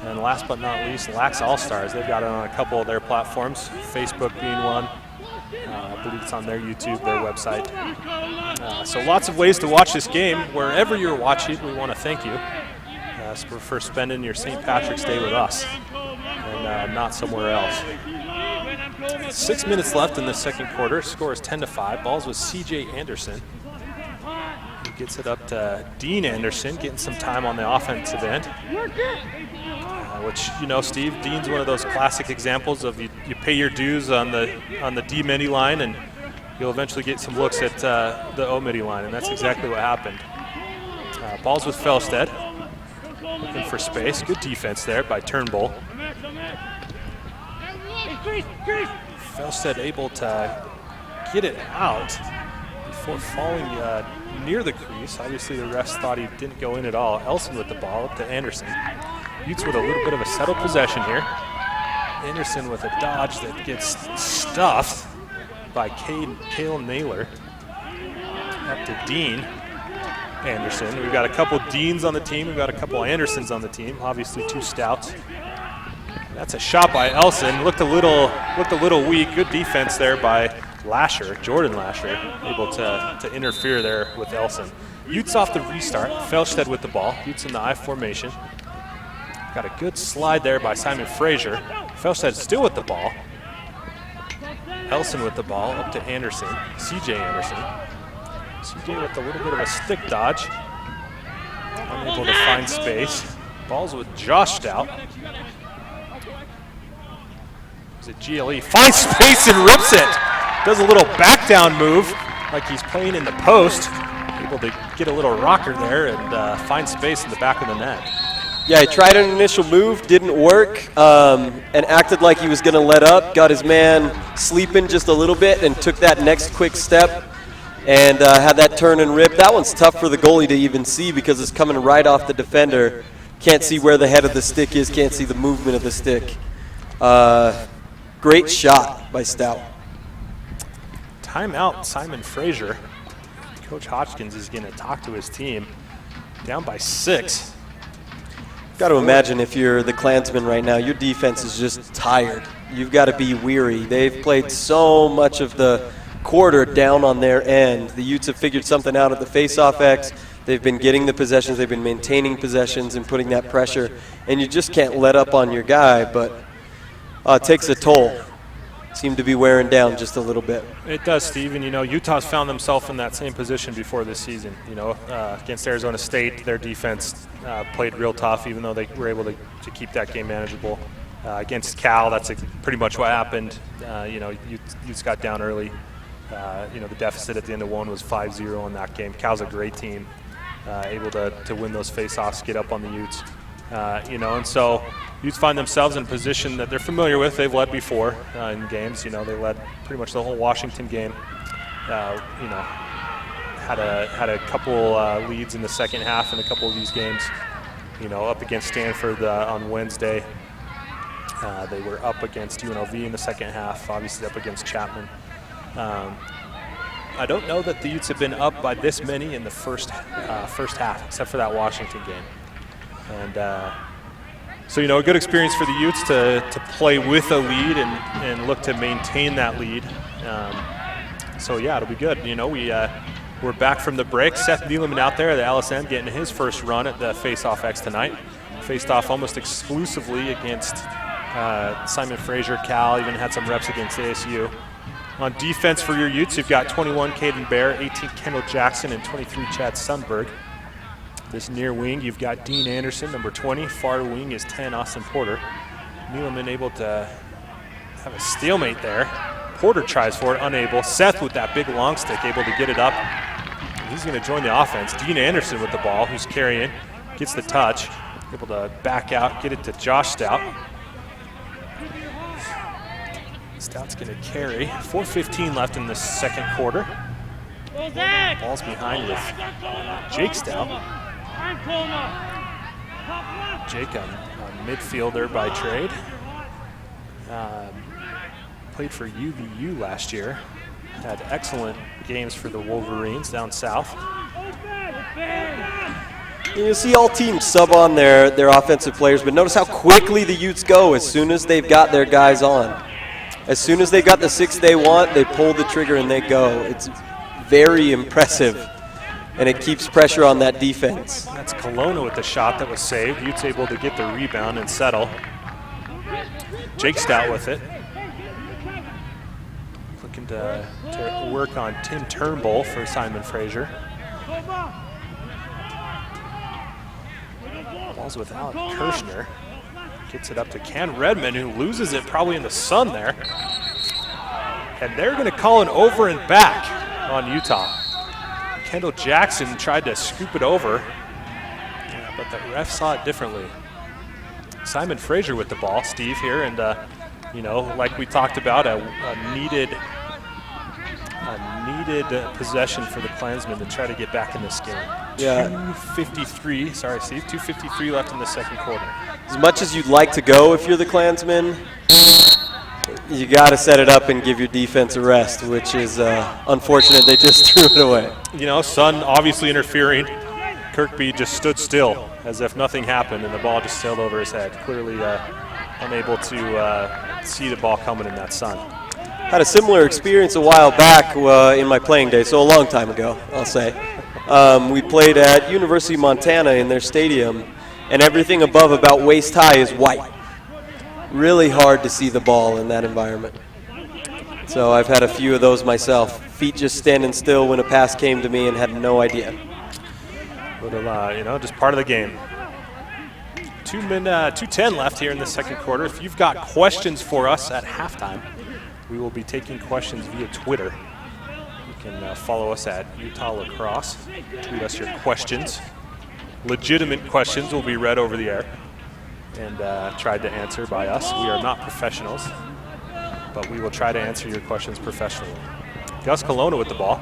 And last but not least, LaxAllStars. They've got it on a couple of their platforms, Facebook being one. I believe it's on their YouTube, their website. So lots of ways to watch this game. Wherever you're watching, we want to thank you for spending your St. Patrick's Day with us and not somewhere else. 6 minutes left in the second quarter. Score is 10-5. Balls with C.J. Anderson. He gets it up to Dean Anderson, getting some time on the offensive end. Which, you know, Steve, Dean's one of those classic examples of you pay your dues on the D midi line, and you'll eventually get some looks at the O midi line, and that's exactly what happened. Balls with Felstead, looking for space. Good defense there by Turnbull. Felstead able to get it out before falling near the crease. Obviously, the refs thought he didn't go in at all. Elson with the ball up to Anderson. Utes with a little bit of a settled possession here. Anderson with a dodge that gets stuffed by Cale Naylor. Up to Dean Anderson. We've got a couple Deans on the team. We've got a couple Andersons on the team. Obviously, two stouts. That's a shot by Elson. Looked a little weak. Good defense there by Lasher, Jordan Lasher, able to interfere there with Elson. Utes off the restart. Felstead with the ball. Utes in the I formation. Got a good slide there by Simon Fraser. Felstead still with the ball. Elson with the ball up to Anderson, C.J. Anderson. C.J. with a little bit of a stick dodge. Unable to find space. Ball's with Josh Stout. Is it GLE? Finds space and rips it. Does a little back down move like he's playing in the post. Able to get a little rocker there and find space in the back of the net. Yeah, he tried an initial move, didn't work, and acted like he was going to let up. Got his man sleeping just a little bit and took that next quick step and had that turn and rip. That one's tough for the goalie to even see because it's coming right off the defender. Can't see where the head of the stick is, can't see the movement of the stick. Great shot by Stout. Timeout, Simon Fraser. Coach Hodgkins is going to talk to his team. Down by 6. Got to imagine if you're the Klansmen right now, your defense is just tired. You've got to be weary. They've played so much of the quarter down on their end. The Utes have figured something out at the face-off X. They've been getting the possessions. They've been maintaining possessions and putting that pressure. And you just can't let up on your guy, but it takes a toll. Seem to be wearing down just a little bit. It does, Steve. And, you know, Utah's found themselves in that same position before this season. You know, against Arizona State, their defense played real tough, even though they were able to keep that game manageable. Against Cal, that's pretty much what happened. You know, Utes got down early. You know, the deficit at the end of one was 5-0 in that game. Cal's a great team, able to win those face-offs, get up on the Utes. You know, and so Utes find themselves in a position that they're familiar with. They've led before in games. You know, they led pretty much the whole Washington game. You know, had a couple leads in the second half in a couple of these games. You know, up against Stanford on Wednesday. They were up against UNLV in the second half, obviously up against Chapman. I don't know that the Utes have been up by this many in the first half, except for that Washington game. And so, you know, a good experience for the Utes to play with a lead and look to maintain that lead. So, yeah, it'll be good. You know, we're back from the break. Seth Neeleman out there at the LSM getting his first run at the face-off X tonight. Faced off almost exclusively against Simon Fraser, Cal, even had some reps against ASU. On defense for your Utes, you've got 21 Caden Bear, 18 Kendall Jackson, and 23 Chad Sundberg. This near wing, you've got Dean Anderson, number 20. Far wing is 10, Austin Porter. Neeleman able to have a stalemate there. Porter tries for it, unable. Seth with that big long stick, able to get it up. He's going to join the offense. Dean Anderson with the ball, who's carrying, gets the touch, able to back out, get it to Josh Stout. Stout's going to carry. 4:15 left in the second quarter. Ball's behind with Jake Stout. Jake, a midfielder by trade. Played for UVU last year. Had excellent games for the Wolverines down south. You see all teams sub on their offensive players, but notice how quickly the Utes go as soon as they've got their guys on. As soon as they've got the 6 they want, they pull the trigger and they go. It's very impressive, and it keeps pressure on that defense. That's Kelowna with the shot that was saved. Utes able to get the rebound and settle. Jake Stout with it. Looking to work on Tim Turnbull for Simon Fraser. Ball's with Alec Kirshner. Gets it up to Ken Redmond, who loses it probably in the sun there. And they're going to call an over and back on Utah. Kendall Jackson tried to scoop it over, but the ref saw it differently. Simon Fraser with the ball, Steve here, and you know, like we talked about, a needed possession for the Klansmen to try to get back in this game. Yeah. 2:53, sorry Steve, 2:53 left in the second quarter. As much as you'd like to go if you're the Klansmen, you got to set it up and give your defense a rest, which is unfortunate. They just threw it away. You know, Sun obviously interfering. Kirkby just stood still as if nothing happened, and the ball just sailed over his head. Clearly unable to see the ball coming in that sun. Had a similar experience a while back in my playing days, so a long time ago, I'll say. We played at University of Montana in their stadium, and everything above about waist high is white. Really hard to see the ball in that environment. So I've had a few of those myself. Feet just standing still when a pass came to me and had no idea. But, you know, just part of the game. 2:10 left here in the second quarter. If you've got questions for us at halftime, we will be taking questions via Twitter. You can follow us at Utah Lacrosse. Tweet us your questions. Legitimate questions will be read over the air and tried to answer by us. We are not professionals, but we will try to answer your questions professionally. Gus Kelowna with the ball.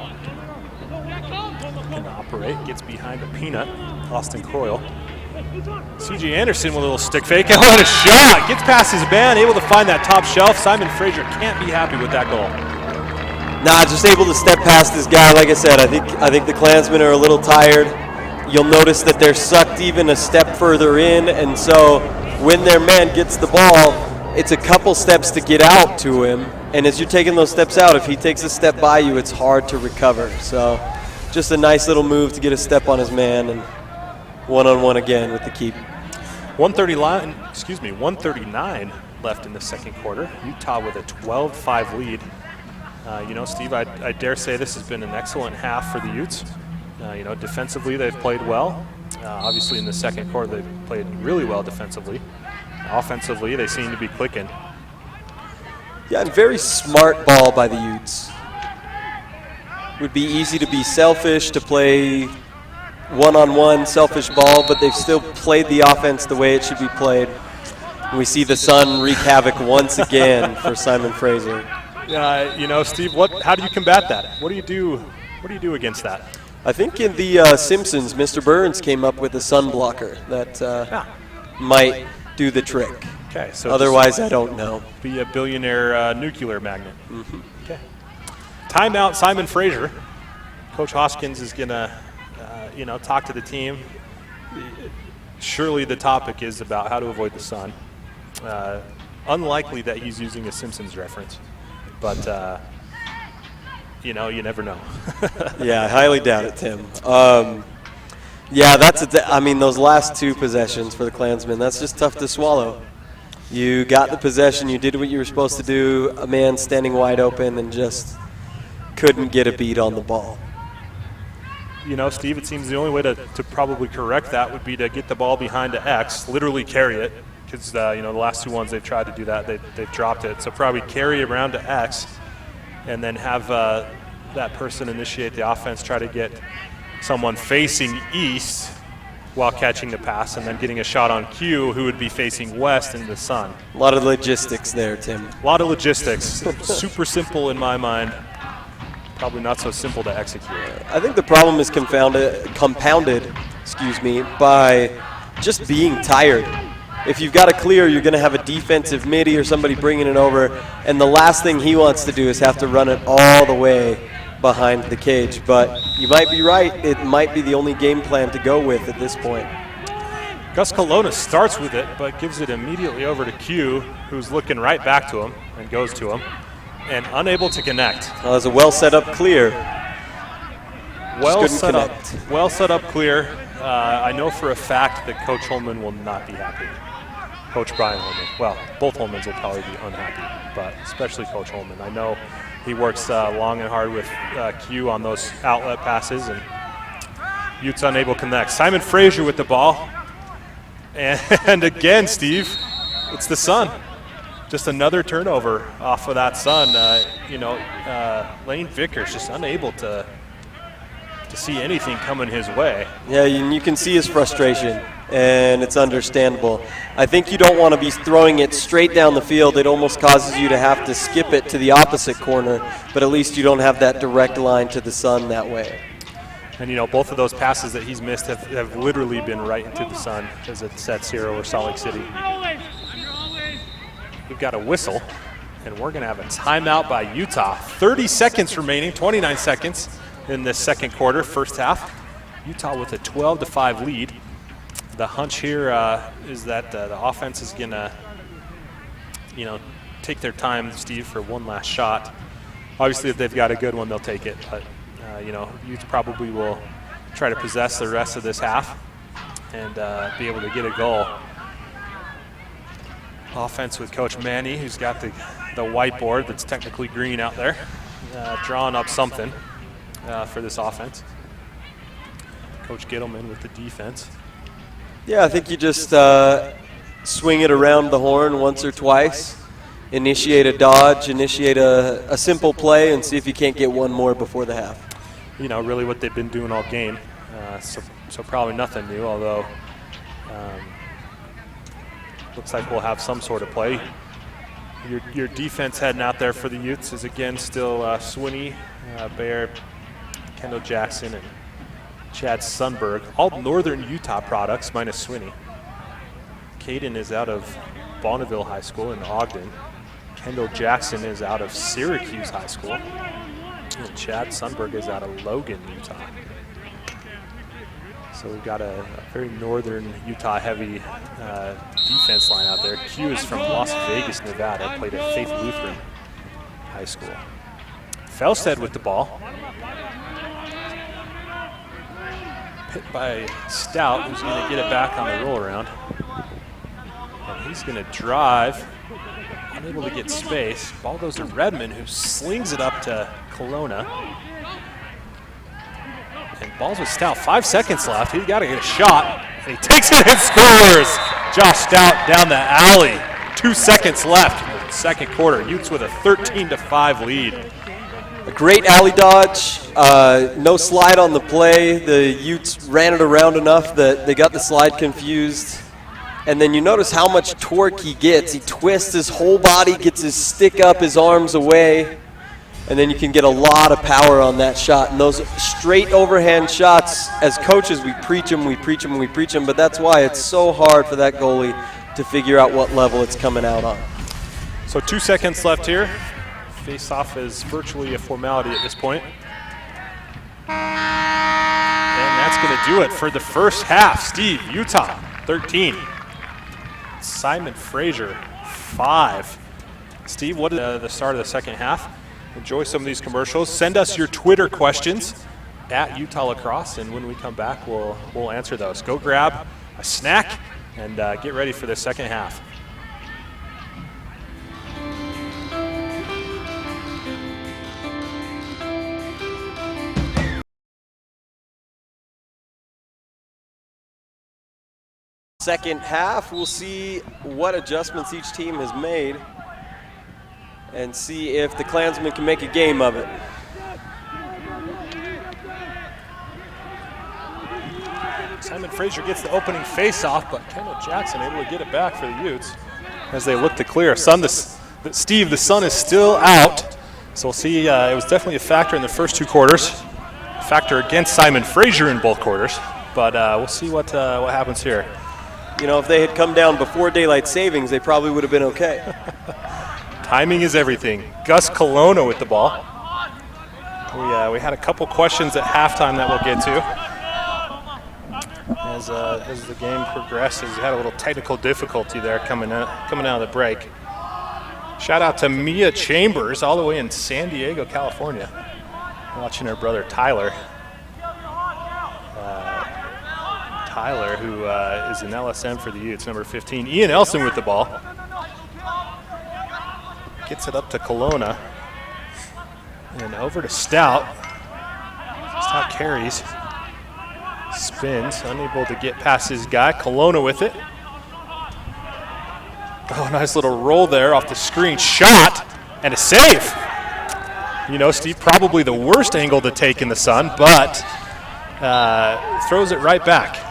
Can operate, gets behind a peanut, Austin Coyle. C.J. Anderson with a little stick fake. Oh, what a shot! Gets past his man, able to find that top shelf. Simon Fraser can't be happy with that goal. Nah, just able to step past this guy. Like I said, I think the Klansmen are a little tired. You'll notice that they're sucked even a step further in, and so when their man gets the ball, it's a couple steps to get out to him. And as you're taking those steps out, if he takes a step by you, it's hard to recover. So just a nice little move to get a step on his man, and one-on-one again with the keep. 139 left in the second quarter. Utah with a 12-5 lead. You know, Steve, I dare say this has been an excellent half for the Utes. You know, defensively they've played well. Obviously in the second quarter they played really well defensively. Offensively they seem to be clicking. Yeah, and very smart ball by the Utes. Would be easy to be selfish, to play one-on-one selfish ball, but they've still played the offense the way it should be played. And we see the sun wreak havoc once again for Simon Fraser. You know, Steve, how do you combat that? What do you do? What do you do against that? I think in the Simpsons, Mr. Burns came up with a sun blocker that might do the trick. Okay, so otherwise, I don't know. Be a billionaire nuclear magnet. Mm-hmm. Okay. Timeout, Simon Fraser. Coach Hoskins is gonna, you know, talk to the team. Surely the topic is about how to avoid the sun. Unlikely that he's using a Simpsons reference, but you know, you never know. Yeah, I highly doubt it, Tim. Yeah, I mean, those last two possessions for the Klansmen, that's just tough to swallow. You got the possession, you did what you were supposed to do, a man standing wide open and just couldn't get a beat on the ball. You know, Steve, it seems the only way to probably correct that would be to get the ball behind the X, literally carry it, because, you know, the last two ones they've tried to do that, they've dropped it. So probably carry around to X and then have that person initiate the offense, try to get someone facing east while catching the pass, and then getting a shot on cue who would be facing west in the sun. A lot of logistics there, Tim. A lot of logistics. Super simple in my mind. Probably not so simple to execute. I think the problem is compounded, by just being tired. If you've got to clear, you're going to have a defensive midi or somebody bringing it over, and the last thing he wants to do is have to run it all the way behind the cage. But you might be right. It might be the only game plan to go with at this point. Gus Colonna starts with it, but gives it immediately over to Q, who's looking right back to him and goes to him, and unable to connect. Well, it was a well set up clear. Well set up clear. I know for a fact that Coach Holman will not be happy. Coach Brian Holman. Well, both Holmans will probably be unhappy, but especially Coach Holman. I know he works long and hard with Q on those outlet passes, and Utes unable to connect. Simon Fraser with the ball. And again, Steve, it's the sun. Just another turnover off of that sun. Lane Vickers just unable to see anything coming his way. Yeah, you can see his frustration, and it's understandable. I think you don't want to be throwing it straight down the field. It almost causes you to have to skip it to the opposite corner, but at least you don't have that direct line to the sun that way. And, both of those passes that he's missed have literally been right into the sun as it sets here over Salt Lake City. We've got a whistle, and we're going to have a timeout by Utah. 30 seconds remaining, 29 seconds in this second quarter, first half. Utah with a 12-5 lead. The hunch here is that the offense is going to, take their time, Steve, for one last shot. Obviously, if they've got a good one, they'll take it. But, Utes probably will try to possess the rest of this half and be able to get a goal. Offense with Coach Manny, who's got the whiteboard that's technically green out there, drawing up something for this offense. Coach Gittleman with the defense. Yeah, I think you just swing it around the horn once or twice, initiate a dodge, initiate a simple play, and see if you can't get one more before the half. Really what they've been doing all game. So probably nothing new, although looks like we'll have some sort of play. Your defense heading out there for the Utes is again still Swinney, Bear, Kendall Jackson, and Chad Sundberg. All Northern Utah products minus Swinney. Caden is out of Bonneville High School in Ogden. Kendall Jackson is out of Syracuse High School. And Chad Sundberg is out of Logan, Utah. So we've got a very Northern Utah heavy defense line out there. Q is from Las Vegas, Nevada, played at Faith Lutheran High School. Felstead with the ball. Hit by Stout, who's going to get it back on the roll around. And he's going to drive, unable to get space. Ball goes to Redmond, who slings it up to Kelowna. And ball's with Stout. 5 seconds left. He's got to get a shot. And he takes it and scores. Josh Stout down the alley. 2 seconds left in the second quarter. Utes with a 13-5 lead. A great alley dodge. No slide on the play. The Utes ran it around enough that they got the slide confused. And then you notice how much torque he gets. He twists his whole body, gets his stick up, his arms away. And then you can get a lot of power on that shot. And those straight overhand shots, as coaches, we preach them, but that's why it's so hard for that goalie to figure out what level it's coming out on. So 2 seconds left here. Face-off is virtually a formality at this point. And that's going to do it for the first half. Steve, Utah, 13. Simon Fraser, 5. Steve, what is the start of the second half? Enjoy some of these commercials. Send us your Twitter questions at Utah Lacrosse, and when we come back, we'll answer those. Go grab a snack and get ready for the second half. Second half, we'll see what adjustments each team has made. and see if the Klansmen can make a game of it. Simon Fraser gets the opening face-off, but Kendall Jackson able to get it back for the Utes as they look to clear. Steve, the sun is still out, so we'll see. It was definitely a factor in the first 2 quarters, a factor against Simon Fraser in both quarters, but we'll see what happens here. You know, if they had come down before daylight savings, they probably would have been okay. Timing is everything. Gus Colonna with the ball. We had a couple questions at halftime that we'll get to. As the game progresses, we had a little technical difficulty there coming out of the break. Shout out to Mia Chambers all the way in San Diego, California, watching her brother Tyler. Tyler, who is an LSM for the Utes, number 15. Ian Elson with the ball. Gets it up to Colonna. And over to Stout. Stout carries. Spins, unable to get past his guy. Colonna with it. Oh, nice little roll there off the screen. Shot and a save. You know, Steve, probably the worst angle to take in the sun, but throws it right back.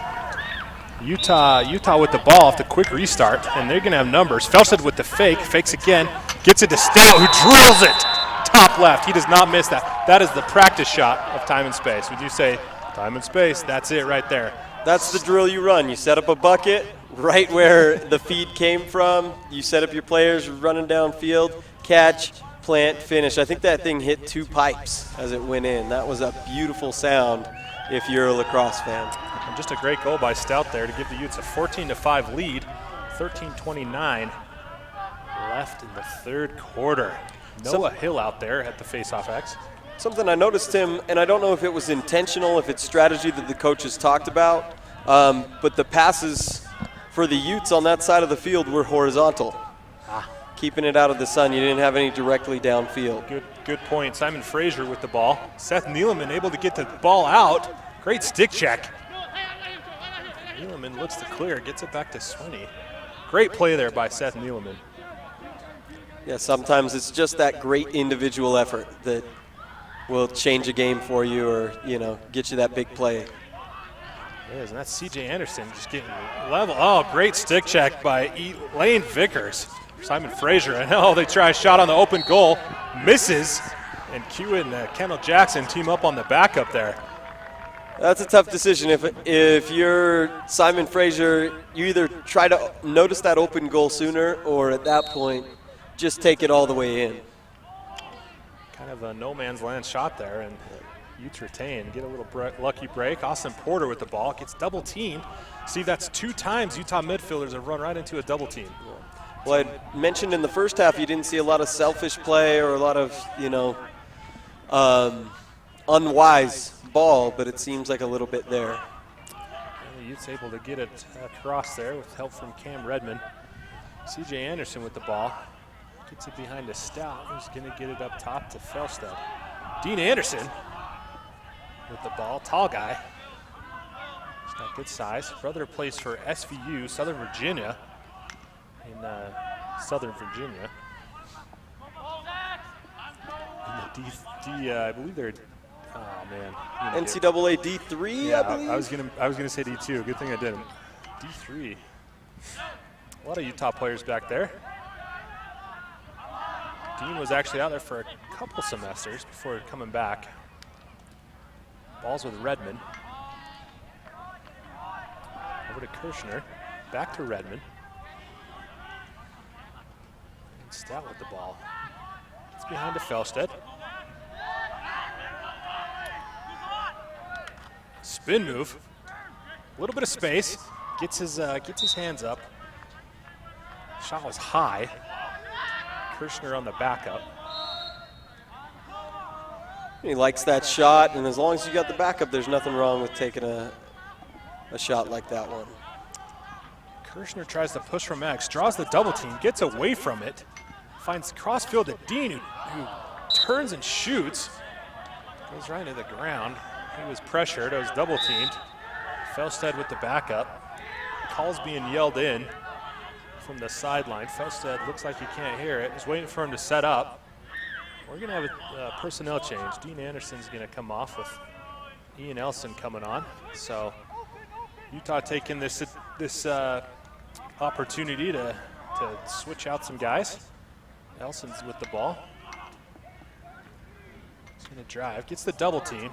Utah with the ball off the quick restart, and they're going to have numbers. Felstead with the fakes again, gets it to Stout, who drills it. Top left, he does not miss that. That is the practice shot of time and space. Would you say time and space? That's it right there. That's the drill you run. You set up a bucket right where the feed came from. You set up your players running downfield, catch, plant, finish. I think that thing hit 2 pipes as it went in. That was a beautiful sound if you're a lacrosse fan. And just a great goal by Stout there to give the Utes a 14-5 lead. 13:29 left in the 3rd quarter. Noah Hill out there at the face-off X. Something I noticed him, and I don't know if it was intentional, if it's strategy that the coaches talked about, but the passes for the Utes on that side of the field were horizontal. Keeping it out of the sun. You didn't have any directly downfield. Good point. Simon Fraser with the ball. Seth Neeleman able to get the ball out. Great stick check. Neeleman looks to clear, gets it back to Swinney. Great play there by Seth Neeleman. Yeah, sometimes it's just that great individual effort that will change a game for you, or, you know, get you that big play. It is, and that's C.J. Anderson just getting level. Oh, great stick check by Lane Vickers. Simon Fraser, and they try a shot on the open goal. Misses, and Q and Kendall Jackson team up on the backup there. That's a tough decision. If you're Simon Fraser, you either try to notice that open goal sooner, or at that point, just take it all the way in. Kind of a no man's land shot there, and Utes retain. Get a little lucky break. Austin Porter with the ball, gets double teamed. See, that's 2 times Utah midfielders have run right into a double team. Well, I mentioned in the first half you didn't see a lot of selfish play or a lot of, unwise ball, but it seems like a little bit there. And the Utes able to get it across there with help from Cam Redmond. C.J. Anderson with the ball. Gets it behind a Stout, who's going to get it up top to Felstead. Dean Anderson with the ball, tall guy. He's got good size. Brother plays for SVU, Southern Virginia, in Southern Virginia. I believe they're, oh man. NCAA D3, yeah, I believe? I was gonna say D2, good thing I didn't. D3. A lot of Utah players back there. Dean was actually out there for a couple semesters before coming back. Ball's with Redmond. Over to Kirshner, back to Redmond. And Stout with the ball. It's behind to Felstead. Spin move. A little bit of space. Gets his hands up. Shot was high. Kirshner on the backup. He likes that shot, and as long as you got the backup, there's nothing wrong with taking a shot like that one. Kirshner tries to push from X, draws the double team, gets away from it, finds crossfield to Dean, who turns and shoots. Goes right into the ground. He was pressured, it was double teamed. Felstead with the backup. Call's being yelled in. from the sideline. Felstead looks like he can't hear it. He's waiting for him to set up. We're going to have a personnel change. Dean Anderson's going to come off with Ian Elson coming on. So Utah taking this opportunity to switch out some guys. Elson's with the ball. He's going to drive, gets the double team.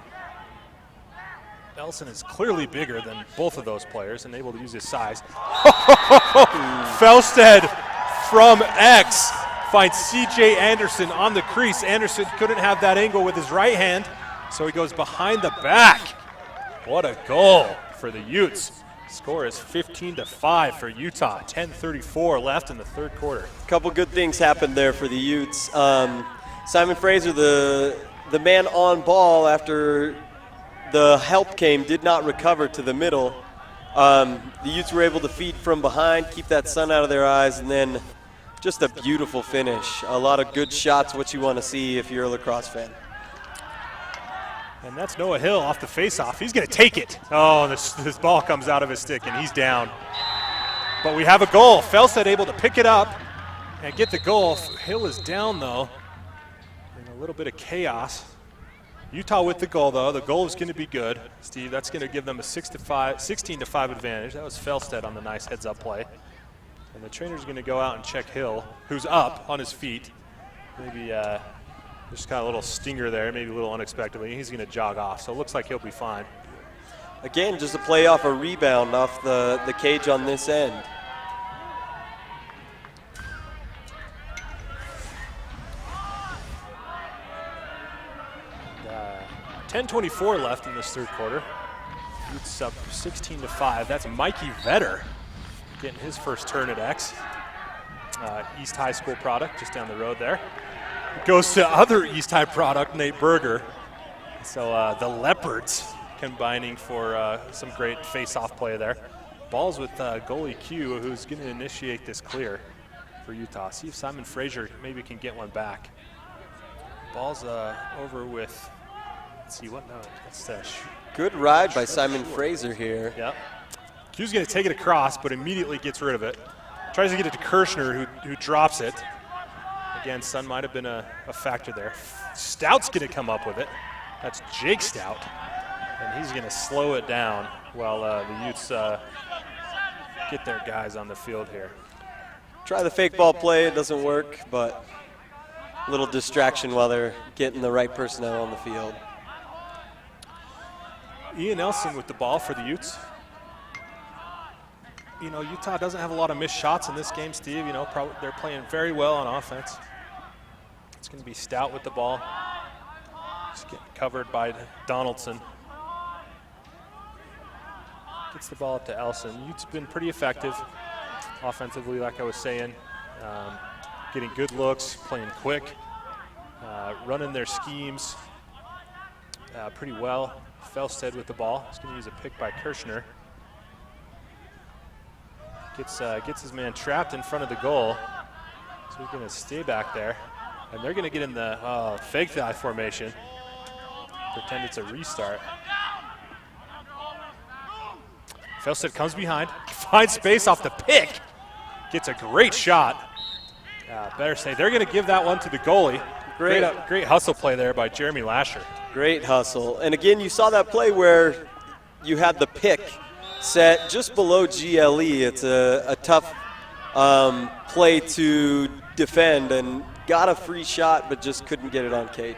Elson is clearly bigger than both of those players and able to use his size. Felstead from X finds C.J. Anderson on the crease. Anderson couldn't have that angle with his right hand, so he goes behind the back. What a goal for the Utes. Score is 15-5 for Utah. 10:34 left in the third quarter. A couple good things happened there for the Utes. Simon Fraser, the man on ball after the help came, did not recover to the middle. The Utes were able to feed from behind, keep that sun out of their eyes, and then just a beautiful finish. A lot of good shots, what you want to see if you're a lacrosse fan. And that's Noah Hill off the faceoff. He's going to take it. Oh, this ball comes out of his stick, and he's down. But we have a goal. Felstead able to pick it up and get the goal. Hill is down, though, in a little bit of chaos. Utah with the goal, though. The goal is going to be good. Steve, that's going to give them a 16-5 advantage. That was Felstead on the nice heads-up play. And the trainer's going to go out and check Hill, who's up on his feet. Maybe just kind of a little stinger there, maybe a little unexpectedly. He's going to jog off, so it looks like he'll be fine. Again, just a play off a rebound off the cage on this end. And, 10:24 left in this third quarter. Utes up 16-5. That's Mikey Vetter getting his first turn at X. East High School product just down the road there. Goes to other East High product, Nate Berger. So the Leopards combining for some great face-off play there. Ball's with goalie Q, who's going to initiate this clear for Utah. See if Simon Fraser maybe can get one back. Ball's over with, let's see, what now? That's good ride by Simon Fraser here. Yep. Q's going to take it across, but immediately gets rid of it. Tries to get it to Kirshner, who drops it. Again, sun might have been a factor there. Stout's going to come up with it. That's Jake Stout. And he's going to slow it down while the Utes get their guys on the field here. Try the fake ball play. It doesn't work, but a little distraction while they're getting the right personnel on the field. Ian Elson with the ball for the Utes. You know, Utah doesn't have a lot of missed shots in this game, Steve. You know, they're playing very well on offense. It's going to be Stout with the ball. Just getting covered by Donaldson. Gets the ball up to Elson. Utes been pretty effective offensively, like I was saying. Getting good looks, playing quick, running their schemes pretty well. Felstead with the ball. He's going to use a pick by Kirshner. Gets his man trapped in front of the goal. So he's going to stay back there. And they're going to get in the fake thigh formation. Pretend it's a restart. Felstead comes behind, finds space off the pick. Gets a great shot. Better say they're going to give that one to the goalie. Great hustle play there by Jeremy Lasher. Great hustle. And again, you saw that play where you had the pick set just below GLE. It's a tough play to defend, and got a free shot but just couldn't get it on cage.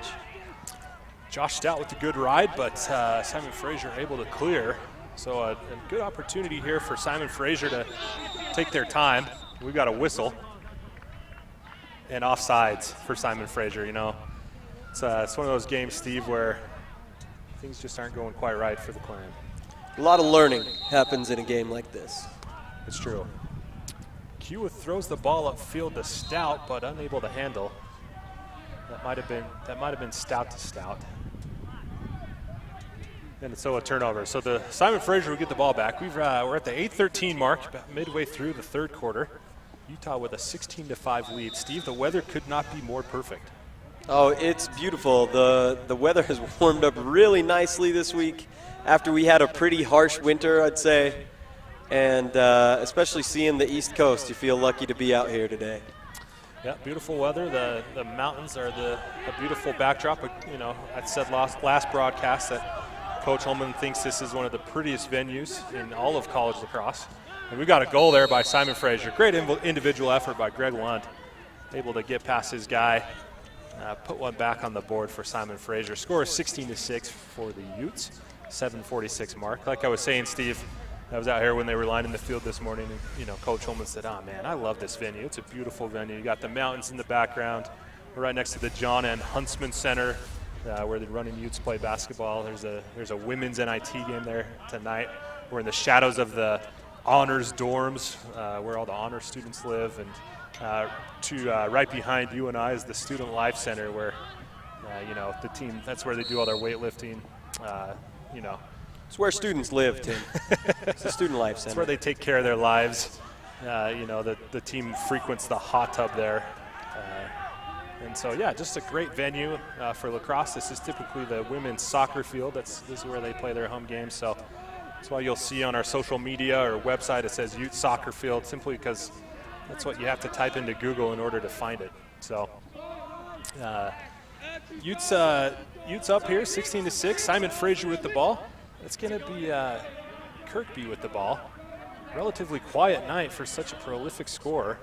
Josh Stout with a good ride, but Simon Fraser able to clear. So a good opportunity here for Simon Fraser to take their time. We've got a whistle and offsides for Simon Fraser. You know, it's one of those games, Steve, where things just aren't going quite right for the Clan. A lot of learning happens in a game like this. It's true. Q throws the ball upfield to Stout, but unable to handle. That might have been Stout to Stout. And so a turnover. So the Simon Fraser will get the ball back. We're at the 8:13 mark, about midway through the third quarter. Utah with a 16-5 lead. Steve, the weather could not be more perfect. Oh, it's beautiful. The weather has warmed up really nicely this week after we had a pretty harsh winter, I'd say. and especially seeing the East Coast, you feel lucky to be out here today. Yeah, beautiful weather. The mountains are a beautiful backdrop. But, you know, I said last broadcast that Coach Holman thinks this is one of the prettiest venues in all of college lacrosse. And we got a goal there by Simon Fraser. Great individual effort by Greg Lund, able to get past his guy, put one back on the board for Simon Fraser. Score is 16-6 for the Utes, 7:46 mark. Like I was saying, Steve, I was out here when they were lining the field this morning, and, you know, Coach Holman said, "Oh man, I love this venue. It's a beautiful venue. You got the mountains in the background. We're right next to the John N. Huntsman Center, where the running Utes play basketball. There's a women's NIT game there tonight. We're in the shadows of the honors dorms, where all the honors students live, and right behind you and I is the Student Life Center, where you know, the team, that's where they do all their weightlifting. You know, it's where students live, Tim. It's the Student Life Center. It's where they take care of their lives. You know, the team frequents the hot tub there. And so, yeah, just a great venue for lacrosse. This is typically the women's soccer field. This is where they play their home games. So that's why you'll see on our social media or website it says Ute Soccer Field, simply because that's what you have to type into Google in order to find it. So Utes up here, 16-6. Simon Fraser with the ball. It's going to be Kirkby with the ball. Relatively quiet night for such a prolific scorer.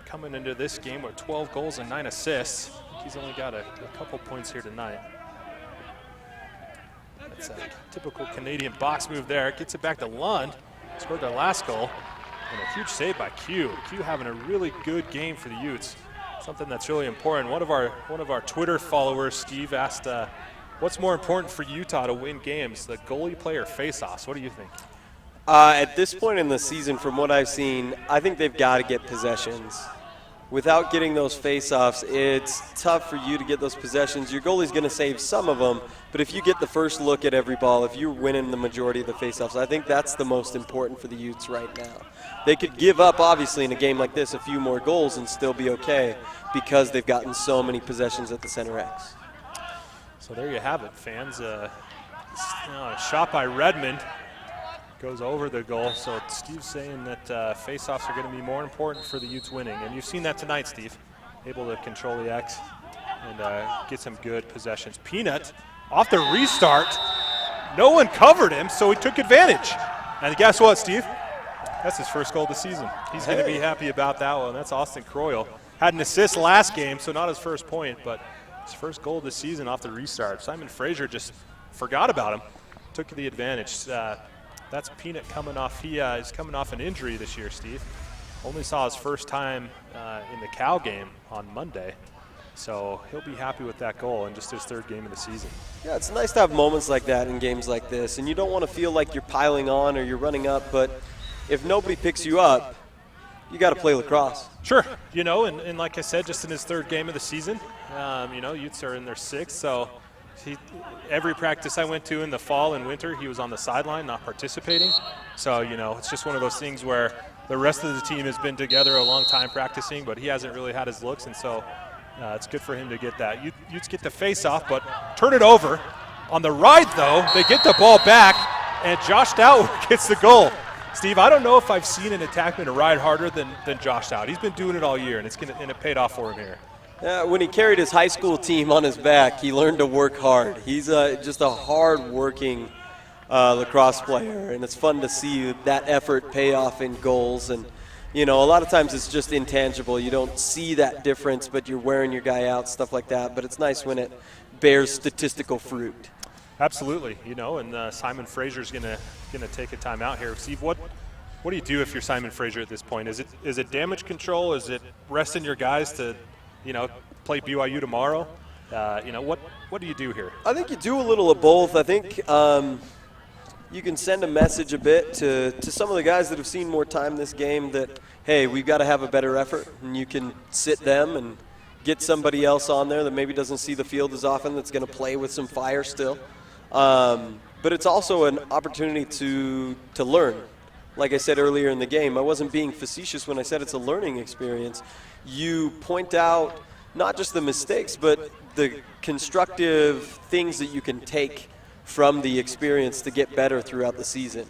Coming into this game with 12 goals and 9 assists. He's only got a couple points here tonight. That's a typical Canadian box move there. Gets it back to Lund. Scored their last goal. And a huge save by Q. Q having a really good game for the Utes. Something that's really important. One of our Twitter followers, Steve, asked, what's more important for Utah to win games, the goalie play or face-offs? What do you think? At this point in the season, from what I've seen, I think they've got to get possessions. Without getting those face-offs, it's tough for you to get those possessions. Your goalie's going to save some of them, but if you get the first look at every ball, if you're winning the majority of the face-offs, I think that's the most important for the Utes right now. They could give up, obviously, in a game like this, a few more goals and still be okay because they've gotten so many possessions at the center X. So there you have it, fans. A shot by Redmond goes over the goal. So Steve's saying that face-offs are going to be more important for the Utes winning. And you've seen that tonight, Steve. Able to control the X and get some good possessions. Peanut off the restart. No one covered him, so he took advantage. And guess what, Steve? That's his first goal of the season. He's going to be happy about that one. That's Austin Croyle. Had an assist last game, so not his first point, but his first goal of the season off the restart. Simon Fraser just forgot about him, took the advantage. That's Peanut coming off. He is coming off an injury this year, Steve. Only saw his first time in the Cal game on Monday. So he'll be happy with that goal in just his third game of the season. Yeah, it's nice to have moments like that in games like this. And you don't want to feel like you're piling on or you're running up, but if nobody picks you up, you got to play lacrosse. Sure. You know, and like I said, just in his third game of the season, you know, Utes are in their sixth. So every practice I went to in the fall and winter, he was on the sideline, not participating. So, you know, it's just one of those things where the rest of the team has been together a long time practicing, but he hasn't really had his looks. And so it's good for him to get that. Utes get the face off, but turn it over. On the ride, though, they get the ball back, and Josh Dowd gets the goal. Steve, I don't know if I've seen an attackman ride harder than Josh Dowd. He's been doing it all year, and it paid off for him here. When he carried his high school team on his back, he learned to work hard. He's just a hard-working lacrosse player, and it's fun to see that effort pay off in goals. And, you know, a lot of times it's just intangible. You don't see that difference, but you're wearing your guy out, stuff like that. But it's nice when it bears statistical fruit. Absolutely, you know, and Simon Fraser's gonna take a timeout here. Steve, what do you do if you're Simon Fraser at this point? Is it damage control? Is it resting your guys to, you know, play BYU tomorrow? You know, what do you do here? I think you do a little of both. I think you can send a message a bit to some of the guys that have seen more time this game that, hey, we've got to have a better effort, and you can sit them and get somebody else on there that maybe doesn't see the field as often that's going to play with some fire still. But it's also an opportunity to learn. Like I said earlier in the game, I wasn't being facetious when I said it's a learning experience. You point out not just the mistakes, but the constructive things that you can take from the experience to get better throughout the season.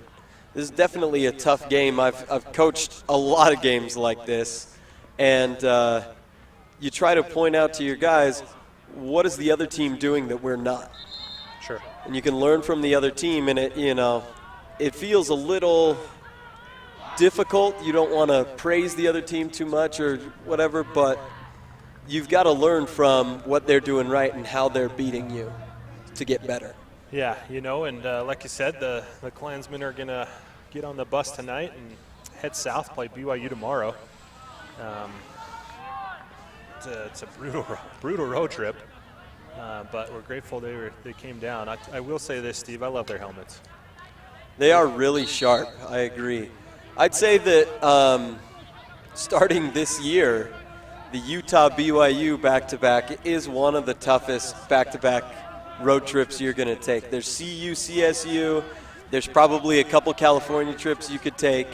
This is definitely a tough game. I've coached a lot of games like this, and you try to point out to your guys, what is the other team doing that we're not? Sure. And you can learn from the other team, and it feels a little difficult. You don't want to praise the other team too much or whatever, but you've got to learn from what they're doing right and how they're beating you to get better. Yeah, and like you said, the Klansmen are going to get on the bus tonight and head south, play BYU tomorrow. It's a brutal road trip, but we're grateful they came down. I will say this, Steve, I love their helmets. They are really sharp, I agree. I'd say that starting this year, the Utah-BYU back-to-back is one of the toughest back-to-back road trips you're going to take. There's CU, CSU. There's probably a couple California trips you could take.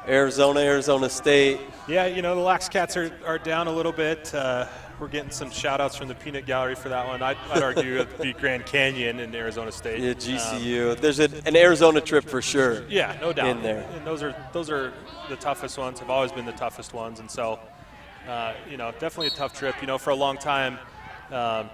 Arizona, Arizona State. Yeah, the Lax Cats are down a little bit. We're getting some shout-outs from the Peanut Gallery for that one. I'd argue it'd be Grand Canyon and Arizona State. Yeah, GCU. There's an Arizona trip for sure. Yeah, no doubt. In there. And those are the toughest ones, have always been the toughest ones. And so, definitely a tough trip. For a long time,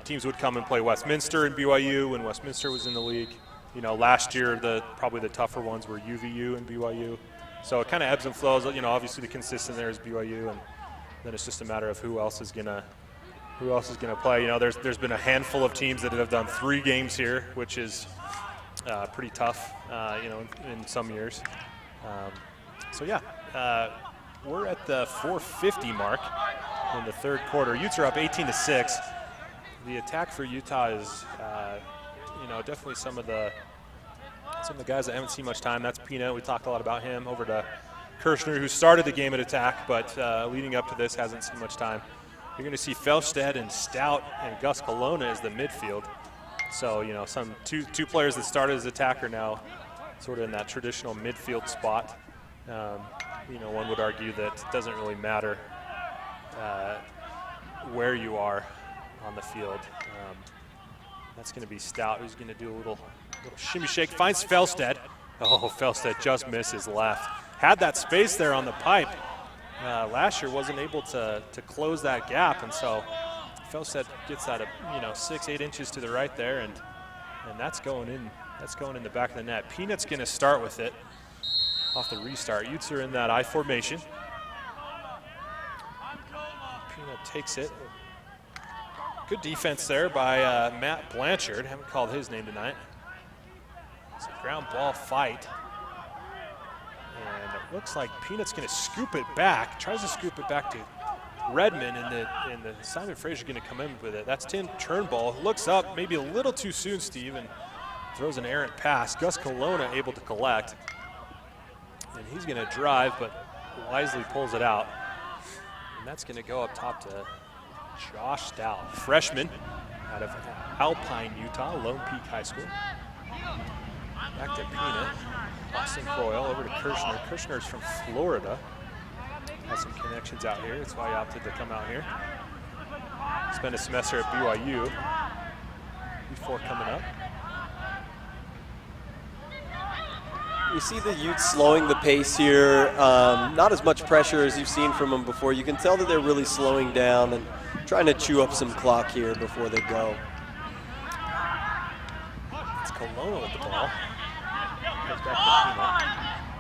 teams would come and play Westminster and BYU when Westminster was in the league. Last year, probably the tougher ones were UVU and BYU. So it kind of ebbs and flows. Obviously the consistent there is BYU, and then it's just a matter of who else is gonna play. There's been a handful of teams that have done 3 games here, which is pretty tough. In some years. We're at the 4:50 mark in the third quarter. Utes are up 18-6. The attack for Utah is, definitely some of the guys that haven't seen much time. That's Peanut. We talked a lot about him. Over to Kirshner, who started the game at attack, but leading up to this hasn't seen much time. You're going to see Felstead and Stout and Gus Colonna as the midfield. So, some two players that started as attacker now sort of in that traditional midfield spot. One would argue that it doesn't really matter where you are on the field. That's going to be Stout, who's going to do a little shimmy shake. Finds Felstead. Oh, Felstead just misses left. Had that space there on the pipe. Last year wasn't able to close that gap, and so Felstead gets that 6-8 inches to the right there, and that's going in. That's going in the back of the net. Peanut's going to start with it off the restart. Utes are in that I formation. Peanut takes it. Good defense there by Matt Blanchard. Haven't called his name tonight. It's a ground ball fight. And it looks like Peanut's going to scoop it back. Tries to scoop it back to Redmond, and the Simon Fraser going to come in with it. That's Tim Turnbull. Looks up maybe a little too soon, Steve, and throws an errant pass. Gus Colonna able to collect. And he's going to drive, but wisely pulls it out. And that's going to go up top to Josh Stout, freshman out of Alpine, Utah, Lone Peak High School. Back to Peanut. Austin Croyle over to Kirshner. Kirshner's from Florida. Has some connections out here. That's why he opted to come out here. Spent a semester at BYU before coming up. You see the Utes slowing the pace here. Not as much pressure as you've seen from them before. You can tell that they're really slowing down and trying to chew up some clock here before they go. It's Colonna with the ball. Goes back to Peanut.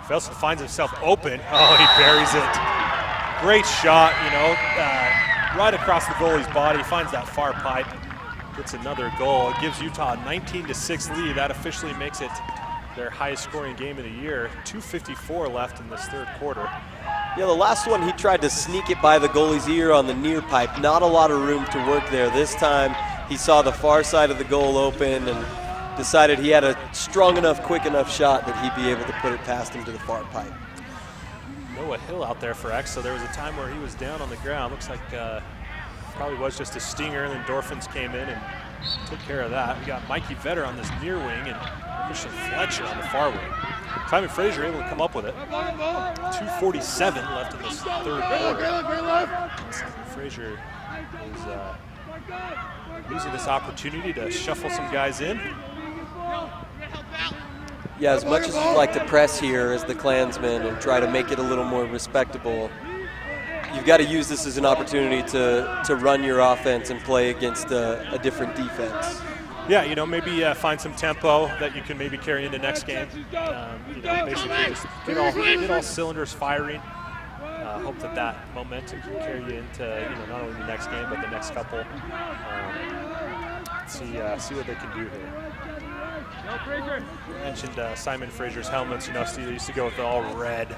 Felsen finds himself open. Oh, he buries it. Great shot, right across the goalie's body. Finds that far pipe. Gets another goal. It gives Utah a 19-6 lead. That officially makes it their highest scoring game of the year. 2:54 left in this third quarter. Yeah, the last one he tried to sneak it by the goalie's ear on the near pipe. Not a lot of room to work there. This time he saw the far side of the goal open and decided he had a strong enough, quick enough shot that he'd be able to put it past him to the far pipe. Noah Hill out there for X, so there was a time where he was down on the ground. Looks like probably was just a stinger, and then Endorphins came in and took care of that. We got Mikey Vetter on this near wing and Christian Fletcher on the far wing. Simon Fraser able to come up with it. 2:47 left in this third quarter. Simon Fraser is using this opportunity to shuffle some guys in. Yeah, as much as you'd like to press here as the Klansmen and try to make it a little more respectable, you've got to use this as an opportunity to run your offense and play against a different defense. Yeah, you know, maybe find some tempo that you can maybe carry into next game. You know, basically just get all cylinders firing. Hope that momentum can carry you into, you know, not only the next game but the next couple. See what they can do here. You mentioned Simon Fraser's helmets. You know, they used to go with the all red.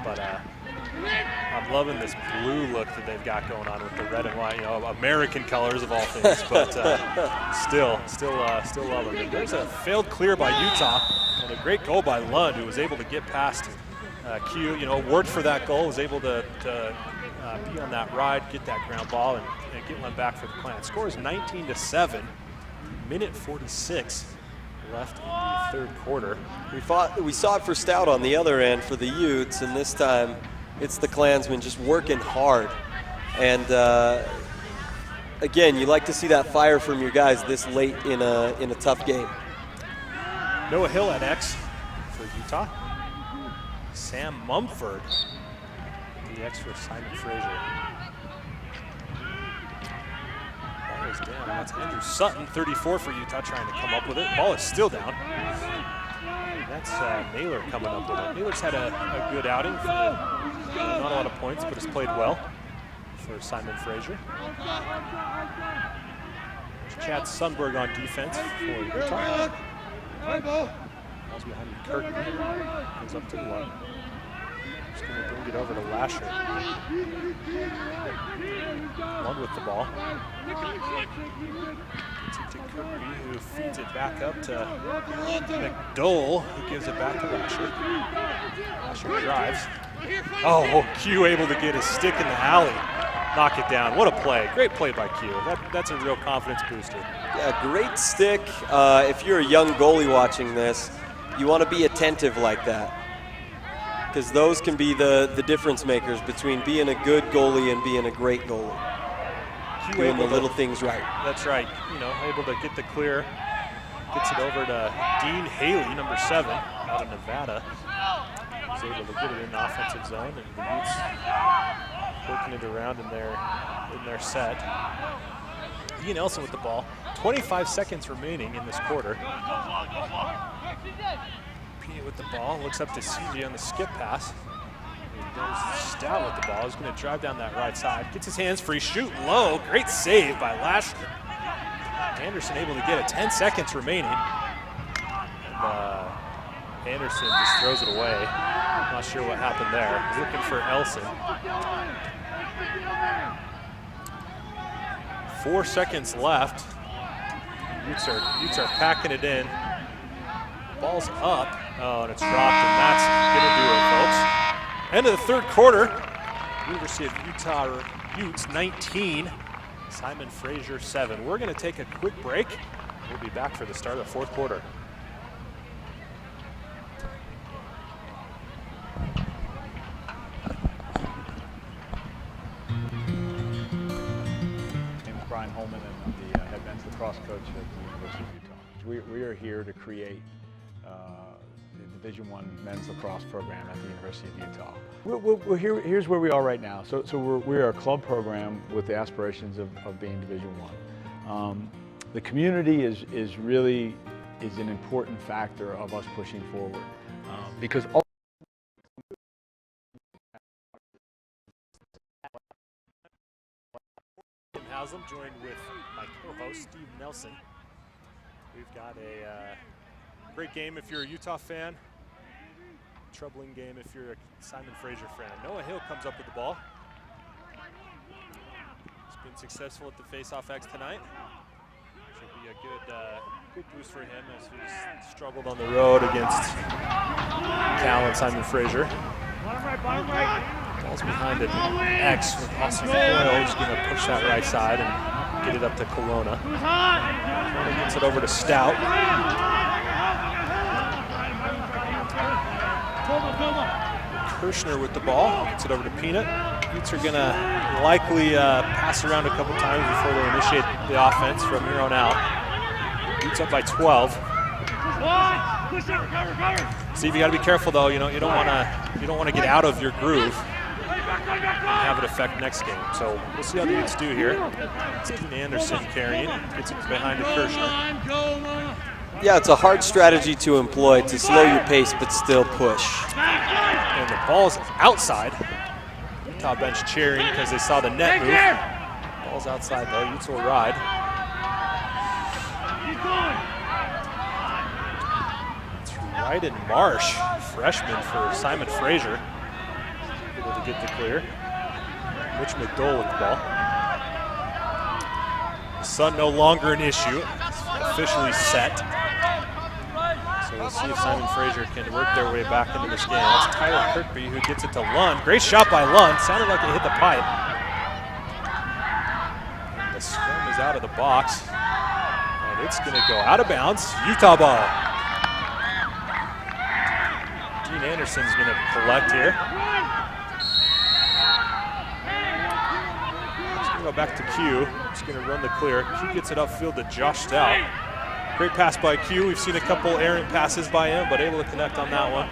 But I'm loving this blue look that they've got going on with the red and white. You know, American colors of all things. But still loving it. There's a failed clear by Utah and a great goal by Lund, who was able to get past Q. You know, worked for that goal. Was able to be on that ride, get that ground ball, and get one back for the Clan. Score is 19-7. Minute 46 left in the third quarter. We saw it for Stout on the other end for the Utes, and this time it's the Klansmen just working hard. And again, you like to see that fire from your guys this late in a tough game. Noah Hill at X for Utah. Sam Mumford, the X for Simon Fraser. Ball is down. That's Andrew Sutton, 34 for Utah, trying to come up with it. Ball is still down. That's Naylor coming up with it. Naylor's had a good outing. Not a lot of points, but has played well for Simon Fraser. Chad Sundberg on defense for Utah. Ball's behind Curtin. Goes up to the left. Just going to bring it over to Lasher. Lund with the ball. Gets it to Kirby, who feeds it back up to McDowell, who gives it back to Lasher. Lasher drives. Oh, Q able to get his stick in the alley. Knock it down. What a play. Great play by Q. That's a real confidence booster. Yeah, great stick. If you're a young goalie watching this, you want to be attentive like that, because those can be the difference makers between being a good goalie and being a great goalie. Doing the little things right. That's right. You know, able to get the clear. Gets it over to Dean Haley, number 7, out of Nevada. He's able to get it in the offensive zone, and the Utes working it around in their set. Ian Elson with the ball. 25 seconds remaining in this quarter. Pete with the ball, looks up to CJ on the skip pass. There's Stout with the ball. He's going to drive down that right side. Gets his hands free, shoot low. Great save by Lasher. Anderson able to get it. 10 seconds remaining. And Anderson just throws it away. Not sure what happened there. He's looking for Elson. 4 seconds left. Utes are packing it in. Ball's up. Oh, and it's dropped, and that's going to do it, folks. End of the third quarter. University of Utah Utes 19, Simon Fraser 7. We're going to take a quick break. We'll be back for the start of the fourth quarter. Brian Holman, and I'm the head men's lacrosse coach at the University of Utah. We are here to create the Division I men's lacrosse program at the University of Utah. We're here. Here's where we are right now. So we're a club program with the aspirations of being Division I. The community is really an important factor of us pushing forward because. I'm joined with my co-host, Steve Nelson. We've got a great game if you're a Utah fan, troubling game if you're a Simon Fraser fan. Noah Hill comes up with the ball. He's been successful at the face-off X tonight. Should be a good boost for him as he's struggled on the road against Cal and Simon Fraser. Ball's behind it. X with Austin Coyle. He's going to push that right side and get it up to Kelowna. Kelowna gets it over to Stout. Kirshner with the ball. Gets it over to Peanut. Utes are going to likely pass around a couple times before they initiate the offense from here on out. Utes up by 12. Steve, you got to be careful though. You don't want to get out of your groove and have it affect next game. So we'll see how the Utes do here. It's Dean Anderson carrying, gets it behind the Kirshner. Yeah, it's a hard strategy to employ to slow your pace but still push. And the ball's outside. Utah bench cheering because they saw the net move. Ball's outside though. Utes will ride. It's Ryden Marsh, freshman for Simon Fraser. Able to get the clear. Mitch McDowell with the ball. The sun no longer an issue. It's officially set. So we'll see if Simon Fraser can work their way back into this game. That's Tyler Kirkby who gets it to Lund. Great shot by Lund. Sounded like it hit the pipe. And the scrum is out of the box. And it's going to go out of bounds. Utah ball. Dean Anderson's going to collect here. He's going to go back to Q. He's going to run the clear. Q gets it upfield to Josh Stout. Great pass by Q. We've seen a couple errant passes by him, but able to connect on that one.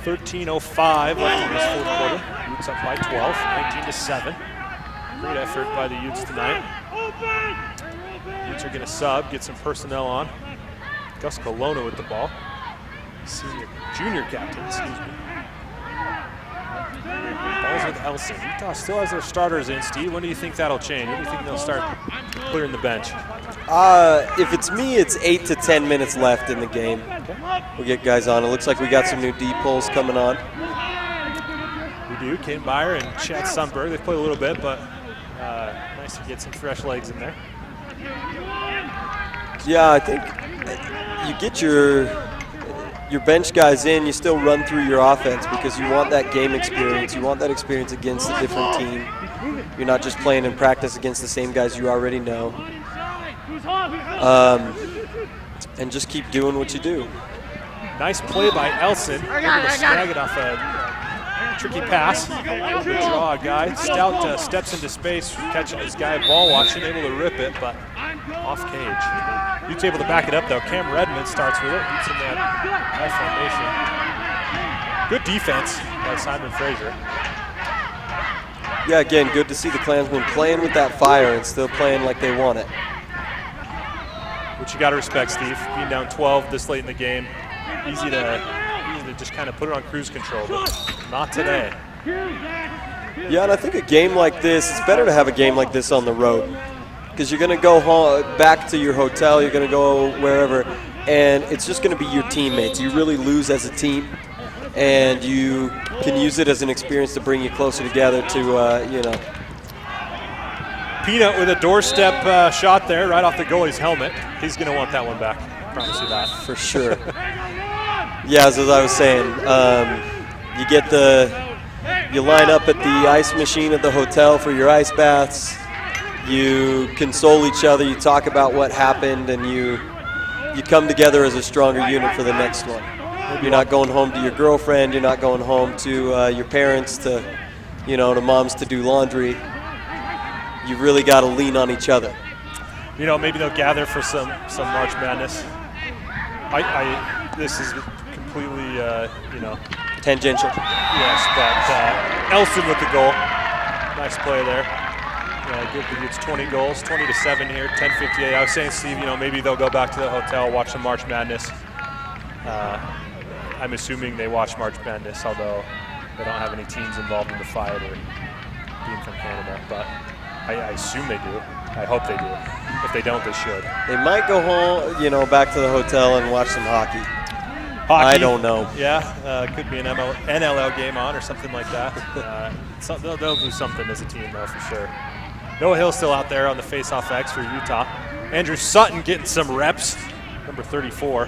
13:05 left in this fourth quarter. Utes up by 12, 19-7. Great effort by the Utes tonight. Utes are going to sub, get some personnel on. Gus Colonna with the ball. Junior captain, excuse me. Balls with Elson. Utah still has their starters in, Steve. When do you think that'll change? When do you think they'll start clearing the bench? If it's me, it's 8 to 10 minutes left in the game. Okay. We'll get guys on. It looks like we got some new D pulls coming on. We do. Kane Byer and Chad Sundberg. They've played a little bit, but nice to get some fresh legs in there. Yeah, I think you get your bench guys in, you still run through your offense because you want that game experience. You want that experience against a different team. You're not just playing in practice against the same guys you already know. And just keep doing what you do. Nice play by Elson. Able to snag it off a tricky pass. Good draw, guy. Stout steps into space, catching his guy ball watching, able to rip it, but off cage. Utes able to back it up though. Cam Redmond starts with it. Utes in that high formation. Good defense by Simon Fraser. Yeah, again, good to see the Klansmen playing with that fire and still playing like they want it. Which you got to respect, Steve. Being down 12 this late in the game, easy to just kind of put it on cruise control, but not today. Yeah, and I think a game like this, it's better to have a game like this on the road because you're going to go home, back to your hotel, you're going to go wherever, and it's just going to be your teammates. You really lose as a team, and you can use it as an experience to bring you closer together to, Peanut with a doorstep shot there right off the goalie's helmet. He's going to want that one back. I promise you that. For sure. Yeah, as I was saying, you line up at the ice machine at the hotel for your ice baths. You console each other. You talk about what happened, and you come together as a stronger unit for the next one. You're not going home to your girlfriend. You're not going home to your parents to moms to do laundry. You really got to lean on each other. Maybe they'll gather for some March Madness. This is completely, tangential. Yes, but Elson with the goal. Nice play there. Give the Utes 20 goals, 20-7 here, 10:58. I was saying, Steve, maybe they'll go back to the hotel, watch some March Madness. I'm assuming they watch March Madness, although they don't have any teams involved in the fight or being from Canada, but I assume they do. I hope they do. If they don't, they should. They might go home, back to the hotel and watch some hockey. I don't know. Yeah, could be an NLL game on or something like that. They'll do something as a team, though, for sure. Noah Hill still out there on the face-off X for Utah. Andrew Sutton getting some reps, number 34.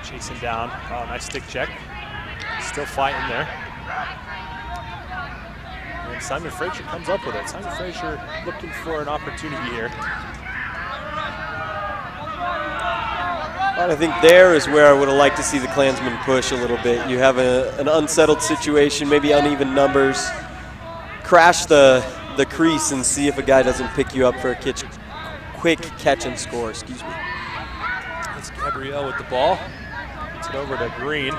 Chasing down. Oh, nice stick check. Still fighting there. And Simon Fraser comes up with it. Simon Fraser looking for an opportunity here. I think there is where I would have liked to see the Klansmen push a little bit. You have an unsettled situation, maybe uneven numbers. Crash the crease and see if a guy doesn't pick you up for a quick quick catch and score, excuse me. It's Gabrielle with the ball. Gets it over to Green.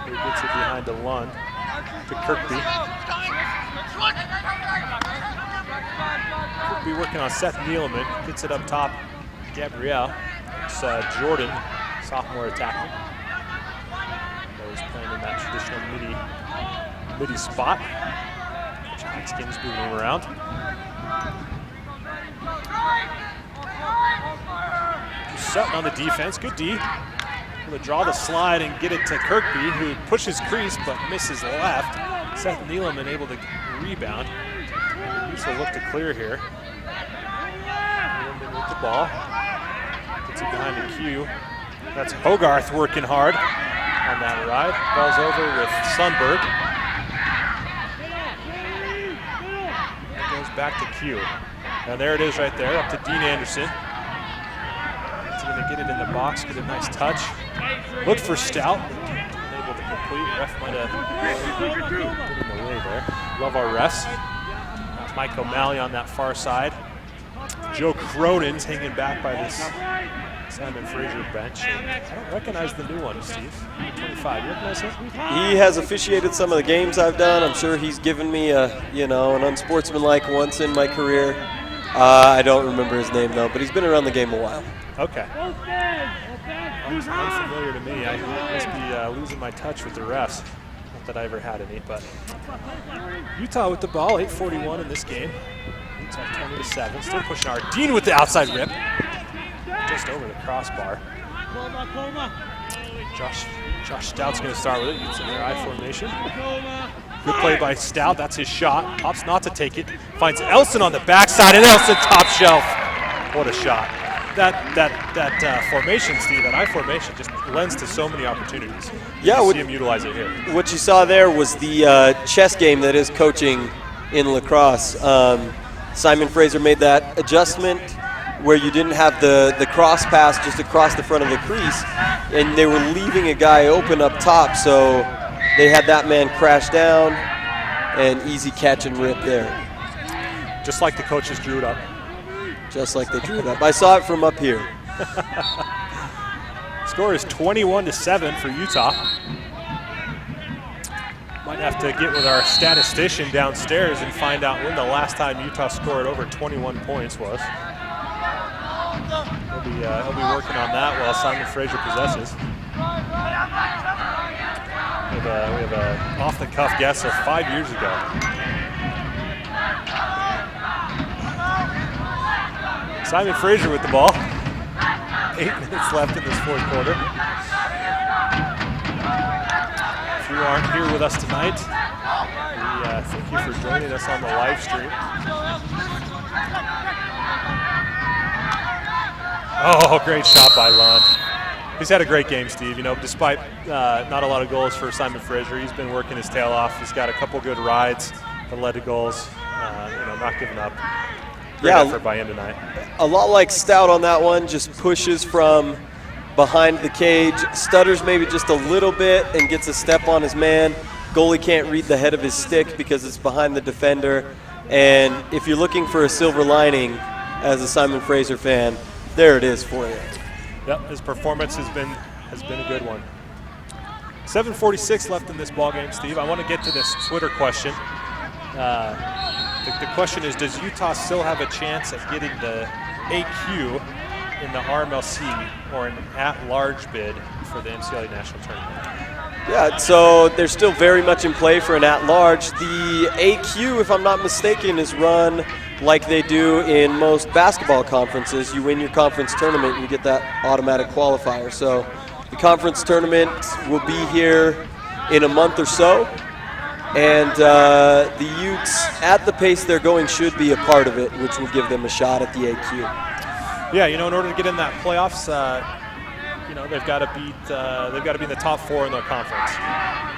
Who gets it behind to Lund. To Kirkby. Kirkby working on Seth Neeleman. Gets it up top. Gabrielle. It's Jordan, sophomore attacking. He's playing in that traditional midi spot. Skins moving him around. Sutton on the defense. Good D. Able to draw the slide and get it to Kirkby, who pushes crease but misses left. Seth Neeleman able to rebound. Needs to look to clear here. Neeleman with the ball. Gets it behind the cue. That's Hogarth working hard on that ride. Ball's over with Sundberg. It goes back to Q. And there it is right there, up to Dean Anderson. He's going to get it in the box, get a nice touch. Look for Stout. Unable to complete. Ref might have put him away there. Love our refs. Mike O'Malley on that far side. Joe Cronin's hanging back by this Simon Fraser bench. I don't recognize the new one, Steve. 25. You recognize him? He has officiated some of the games I've done. I'm sure he's given me an unsportsmanlike once in my career. I don't remember his name though, but he's been around the game a while. Okay. He's unfamiliar to me. I must be losing my touch with the refs. Not that I ever had any, but Utah with the ball, 8:41 in this game. Utah 20-7. Still pushing hard. Dean with the outside rip. Just over the crossbar. Josh Stout's going to start with it. It's in their I formation. Good play by Stout. That's his shot. Opts not to take it. Finds Elson on the backside, and Elson top shelf. What a shot. That formation, Steve, that I formation just lends to so many opportunities. Yeah, you see him utilize it here. What you saw there was the chess game that is coaching in lacrosse. Simon Fraser made that adjustment where you didn't have the cross pass just across the front of the crease, and they were leaving a guy open up top, so they had that man crash down and easy catch and rip there. Just like the coaches drew it up. Just like they drew it up. I saw it from up here. Score is 21-7 for Utah. Might have to get with our statistician downstairs and find out when the last time Utah scored over 21 points was. He'll be working on that while Simon Fraser possesses. We have a off-the-cuff guess of 5 years ago. Simon Fraser with the ball. 8 minutes left in this fourth quarter. If you aren't here with us tonight, we thank you for joining us on the live stream. Oh, great shot by Lund. He's had a great game, Steve. Despite not a lot of goals for Simon Fraser, he's been working his tail off. He's got a couple good rides that led to goals. Not giving up. Great effort by him tonight. A lot like Stout on that one, just pushes from behind the cage, stutters maybe just a little bit and gets a step on his man. Goalie can't read the head of his stick because it's behind the defender. And if you're looking for a silver lining as a Simon Fraser fan, there it is for you. Yep, his performance has been a good one. 7:46 left in this ballgame, Steve. I want to get to this Twitter question. The question is, does Utah still have a chance at getting the AQ in the RMLC or an at-large bid for the NCAA National Tournament? Yeah, so they're still very much in play for an at-large. The AQ, if I'm not mistaken, is run like they do in most basketball conferences. You win your conference tournament, you get that automatic qualifier. So the conference tournament will be here in a month or so. And the Utes, at the pace they're going, should be a part of it, which will give them a shot at the AQ. Yeah, in order to get in that playoffs, they've got to be in the top 4 in their conference.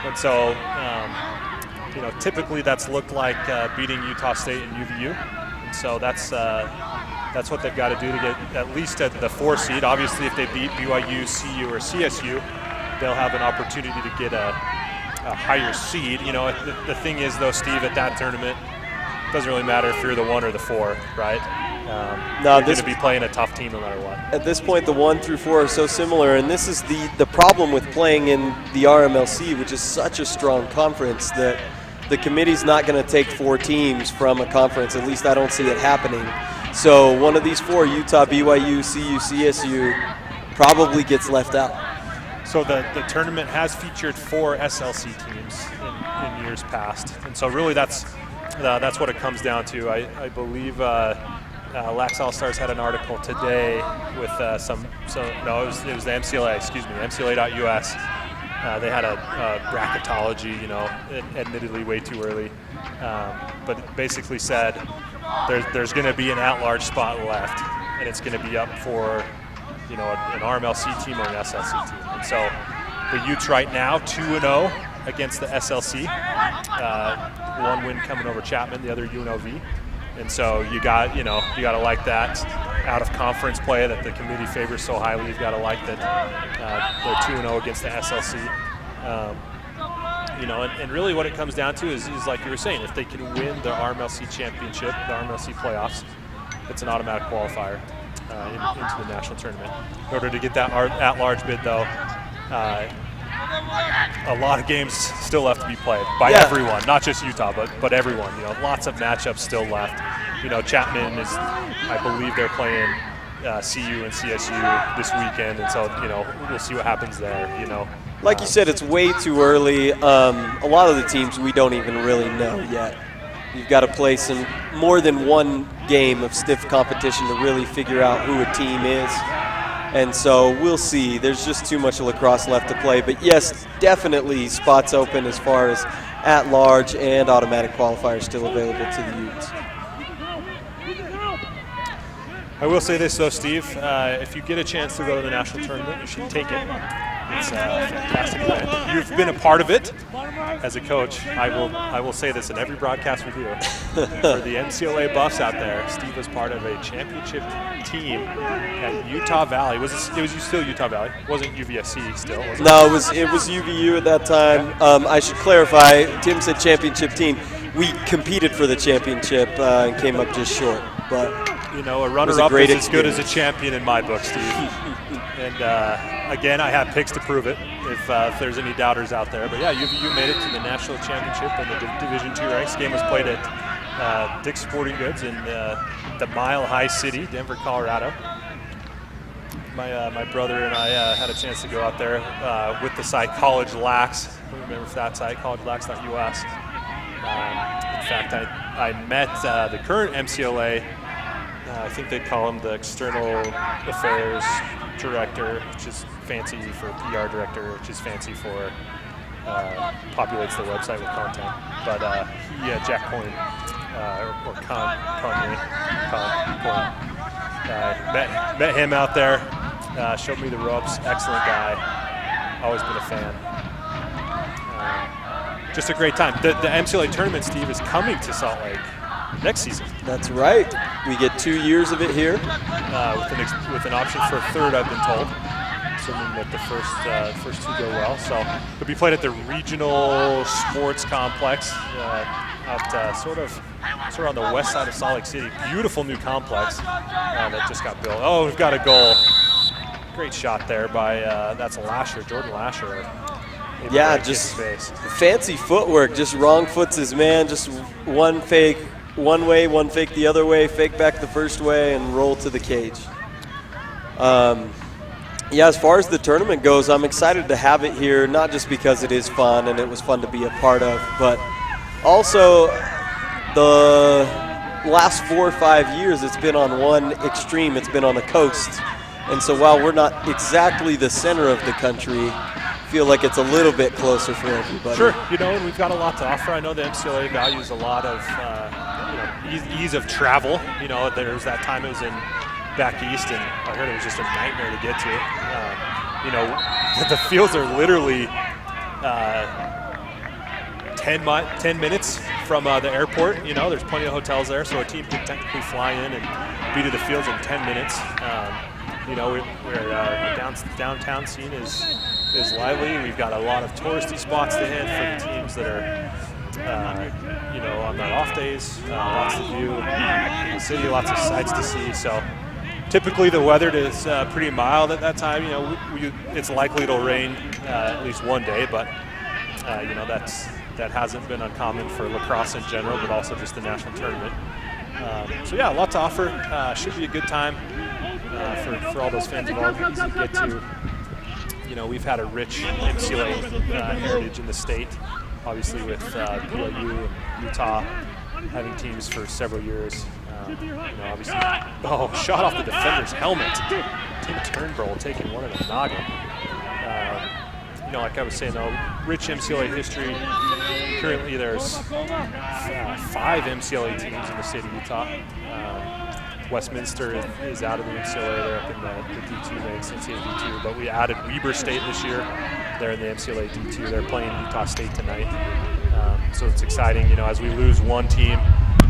And so, typically that's looked like beating Utah State and UVU. And so that's what they've got to do to get at least at the 4 seed. Obviously, if they beat BYU, CU, or CSU, they'll have an opportunity to get a higher seed. The thing is, though, Steve, at that tournament, doesn't really matter if you're the 1 or the 4, right? No, you're going to be playing a tough team no matter what. At this point, the 1 through 4 are so similar, and this is the problem with playing in the RMLC, which is such a strong conference, that the committee's not going to take 4 teams from a conference. At least I don't see it happening. So one of these 4, Utah, BYU, CU, CSU, probably gets left out. So the tournament has featured 4 SLC teams in years past, and so really that's what it comes down to. I believe LaxAllStars had an article today with it was the MCLA, MCLA.us. They had a bracketology, admittedly way too early, but it basically said there's going to be an at-large spot left, and it's going to be up for an RMLC team or an SLC team. And so the Utes right now 2-0 against the SLC. 1 win coming over Chapman, the other UNLV. And so you got to like that out of conference play that the committee favors so highly. You've got to like that they're 2-0 against the SLC. And really what it comes down to is like you were saying, if they can win the RMLC championship, the RMLC playoffs, it's an automatic qualifier into the national tournament. In order to get that at-large bid, though, a lot of games still left to be played by everyone, not just Utah, but everyone. Lots of matchups still left. Chapman is, I believe they're playing CU and CSU this weekend, and so we'll see what happens there. Like you said, it's way too early. A lot of the teams we don't even really know yet. You've got to play some more than one game of stiff competition to really figure out who a team is. And so we'll see. There's just too much lacrosse left to play. But yes, definitely spots open as far as at-large and automatic qualifiers still available to the Utes. I will say this though, Steve, if you get a chance to go to the national tournament, you should take it. It's a fantastic event. You've been a part of it as a coach. I will say this in every broadcast we do. For the NCLA buffs out there, Steve was part of a championship team at Utah Valley. It was still Utah Valley. It wasn't UVSC still, was it? No, it was UVU at that time. I should clarify, Tim said championship team. We competed for the championship and came up just short. But a runner-up is as good as a champion in my book, Steve. And again, I have picks to prove it if there's any doubters out there. But yeah, UVU made it to the national championship in the Division II ranks. Game was played at Dick's Sporting Goods in the Mile High City, Denver, Colorado. My brother and I had a chance to go out there with the site College Lax. Remember that site, collegelax.us. In fact, I met the current MCLA. I think they call him the External Affairs Director, which is fancy for PR Director, which is fancy for populates the website with content. But Jack Coyne, or Kanye, met him out there, showed me the ropes. Excellent guy, always been a fan. Just a great time. The MCLA tournament, Steve, is coming to Salt Lake next season. That's right. We get 2 years of it here. With an option for a third, I've been told, assuming that the first 2 go well. So it'll be played at the Regional Sports Complex out sort of on the west side of Salt Lake City. Beautiful new complex that just got built. Oh, we've got a goal. Great shot there by that's Jordan Lasher. Yeah, just fancy footwork. Just wrong foots his man. Just one fake one way, one fake the other way, fake back the first way, and roll to the cage. Yeah, as far as the tournament goes, I'm excited to have it here, not just because it is fun and it was fun to be a part of, but also the last 4 or 5 years it's been on one extreme, it's been on the coast. And so while we're not exactly the center of the country, I feel like it's a little bit closer for everybody. Sure, and we've got a lot to offer. I know the MCLA values a lot of ease of travel. There's that time it was in back east, and I heard it was just a nightmare to get to. The fields are literally 10 minutes from the airport. There's plenty of hotels there, so a team can technically fly in and be to the fields in 10 minutes. The downtown scene is lively. We've got a lot of touristy spots to hit for the teams that are you know, on their off days, lots to do in the city, lots of sights to see. So typically the weather is pretty mild at that time. You know, it's likely it'll rain at least one day, but you know, that hasn't been uncommon for lacrosse in general, but also just the national tournament. So yeah, a lot to offer. Should be a good time for all those fans involved. Easy to get to. You know, we've had a rich MCLA heritage in the state, obviously with BYU and Utah having teams for several years. You know, obviously, shot off the defender's helmet. Tim Turnbull taking one in the noggin. You know, like I was saying, though, rich MCLA history. Currently, there's 5 MCLA teams in the state of Utah. Westminster is out of the MCLA. They're up in the D2, the NCAA D2. But we added Weber State this year. They're in the MCLA D2. They're playing Utah State tonight. So it's exciting. You know, as we lose one team,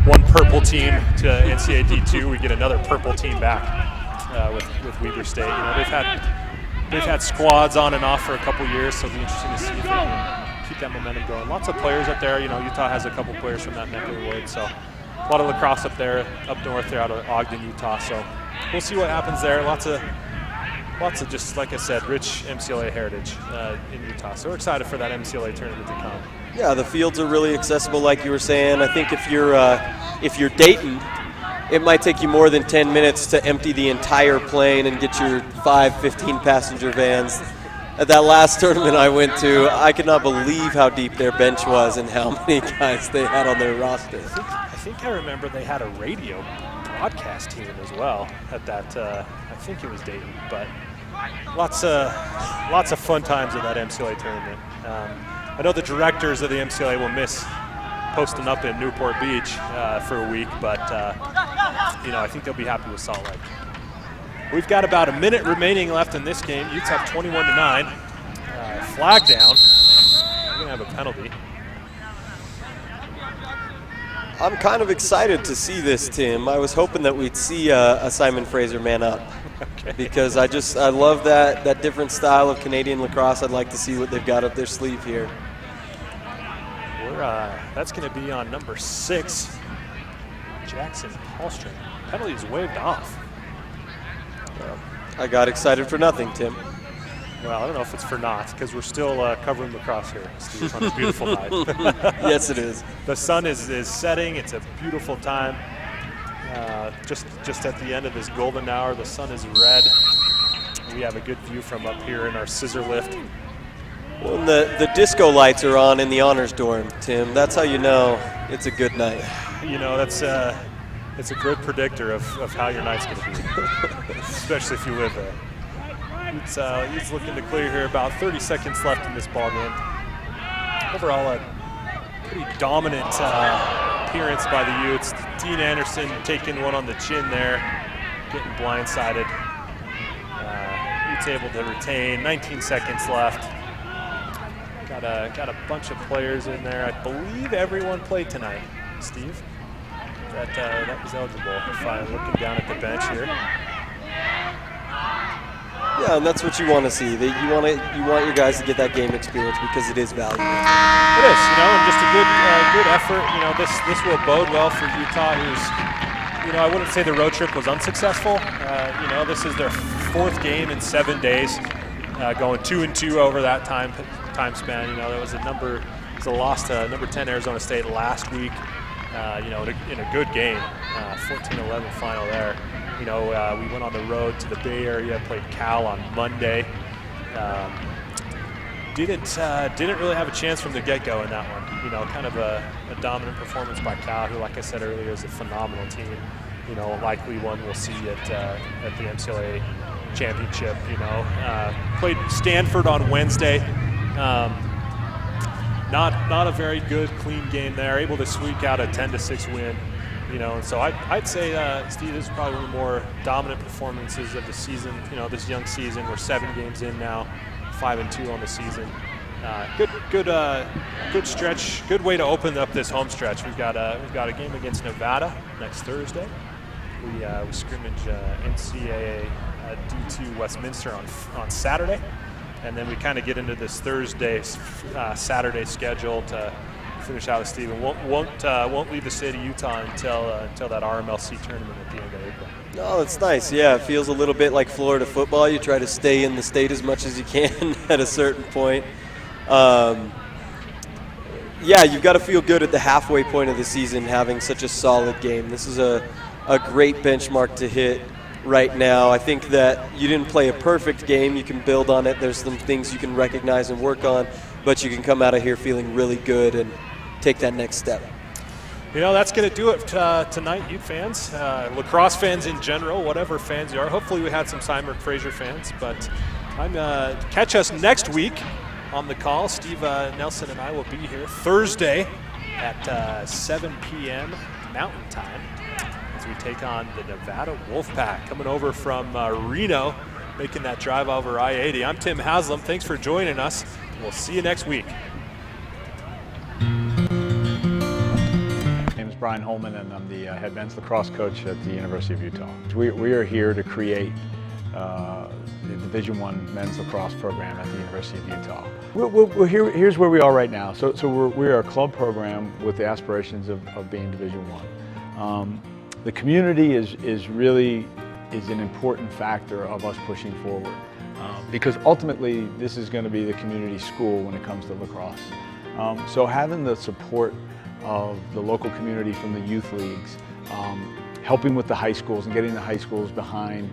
one purple team to NCAA D2, we get another purple team back with Weber State. You know, they've had squads on and off for a couple years, so it'll be interesting to see if they can keep that momentum going. Lots of players up there. You know, Utah has a couple players from that neck of the woods, so a lot of lacrosse up there, up north there out of Ogden, Utah. So we'll see what happens there. Lots of just, like I said, rich MCLA heritage in Utah. So we're excited for that MCLA tournament to come. Yeah, the fields are really accessible, like you were saying. I think if you're Dayton, it might take you more than 10 minutes to empty the entire plane and get your 5 15-passenger vans. At that last tournament I went to, I could not believe how deep their bench was and how many guys they had on their roster. I think I remember they had a radio broadcast team as well at that. I think it was Dayton, but lots of fun times at that MCLA tournament. I know the directors of the MCLA will miss posting up in Newport Beach for a week, but you know, I think they'll be happy with Salt Lake. We've got about a minute remaining left in this game. Utes up 21-9. Flag down. We're gonna have a penalty. I'm kind of excited to see this, Tim. I was hoping that we'd see a Simon Fraser man up. Okay. Because I love that different style of Canadian lacrosse. I'd like to see what they've got up their sleeve here. That's going to be on number 6, Jackson Hallstrom. Penalty is waved off. I got excited for nothing, Tim. Well, I don't know if it's for naught, because we're still covering lacrosse here, Steve, on a beautiful night. Yes, it is. The sun is setting. It's a beautiful time. Just at the end of this golden hour, the sun is red. We have a good view from up here in our scissor lift. When the disco lights are on in the honors dorm, Tim, that's how you know it's a good night. You know, it's a good predictor of how your night's going to be, especially if you live there. He's looking to clear here. About 30 seconds left in this ball game. Overall, a pretty dominant appearance by the Utes. Dean Anderson taking one on the chin there, getting blindsided. Utes able to retain. 19 seconds left. Got a bunch of players in there. I believe everyone played tonight, Steve. That was eligible. If I'm looking down at the bench here. Yeah, and that's what you want to see. You want your guys to get that game experience because it is valuable. It is, you know, and just a good effort. You know, this will bode well for Utah, who's, you know, I wouldn't say the road trip was unsuccessful. You know, this is their 4th game in 7 days, going 2-2 over that time span. You know, there was a loss to number 10 Arizona State last week. You know, in a good game, 14-11 final there. You know, we went on the road to the Bay Area, played Cal on Monday. Didn't really have a chance from the get-go in that one. You know, kind of a dominant performance by Cal, who, like I said earlier, is a phenomenal team. You know, likely one we'll see at the MCLA championship. You know, played Stanford on Wednesday. Not a very good, clean game there. Able to squeak out a 10-6 win. You know, and so I'd say, Steve, this is probably one of the more dominant performances of the season. You know, this young season. We're 7 games in now, 5-2 on the season. Good stretch. Good way to open up this home stretch. We've got a game against Nevada next Thursday. We scrimmage NCAA D2 Westminster on Saturday, and then we kind of get into this Saturday schedule to finish out with Steven. Won't leave the state of Utah until that RMLC tournament at the end of April. Oh, that's nice. Yeah, it feels a little bit like Florida football. You try to stay in the state as much as you can at a certain point. Yeah, you've got to feel good at the halfway point of the season having such a solid game. This is a great benchmark to hit right now. I think that you didn't play a perfect game. You can build on it. There's some things you can recognize and work on, but you can come out of here feeling really good and take that next step. You know, that's going to do it tonight, Ute fans, lacrosse fans in general, whatever fans you are. Hopefully we had some Simon Fraser fans, but catch us next week on the call. Steve Nelson and I will be here Thursday at 7 p.m. Mountain Time as we take on the Nevada Wolfpack, coming over from Reno, making that drive over I-80. I'm Tim Haslam. Thanks for joining us. We'll see you next week. My name is Brian Holman, and I'm the head men's lacrosse coach at the University of Utah. We are here to create the Division I men's lacrosse program at the University of Utah. We're here. Here's where we are right now. So we're a club program with the aspirations of being Division I. The community is really an important factor of us pushing forward, because ultimately this is going to be the community school when it comes to lacrosse. So having the support of the local community from the youth leagues, helping with the high schools and getting the high schools behind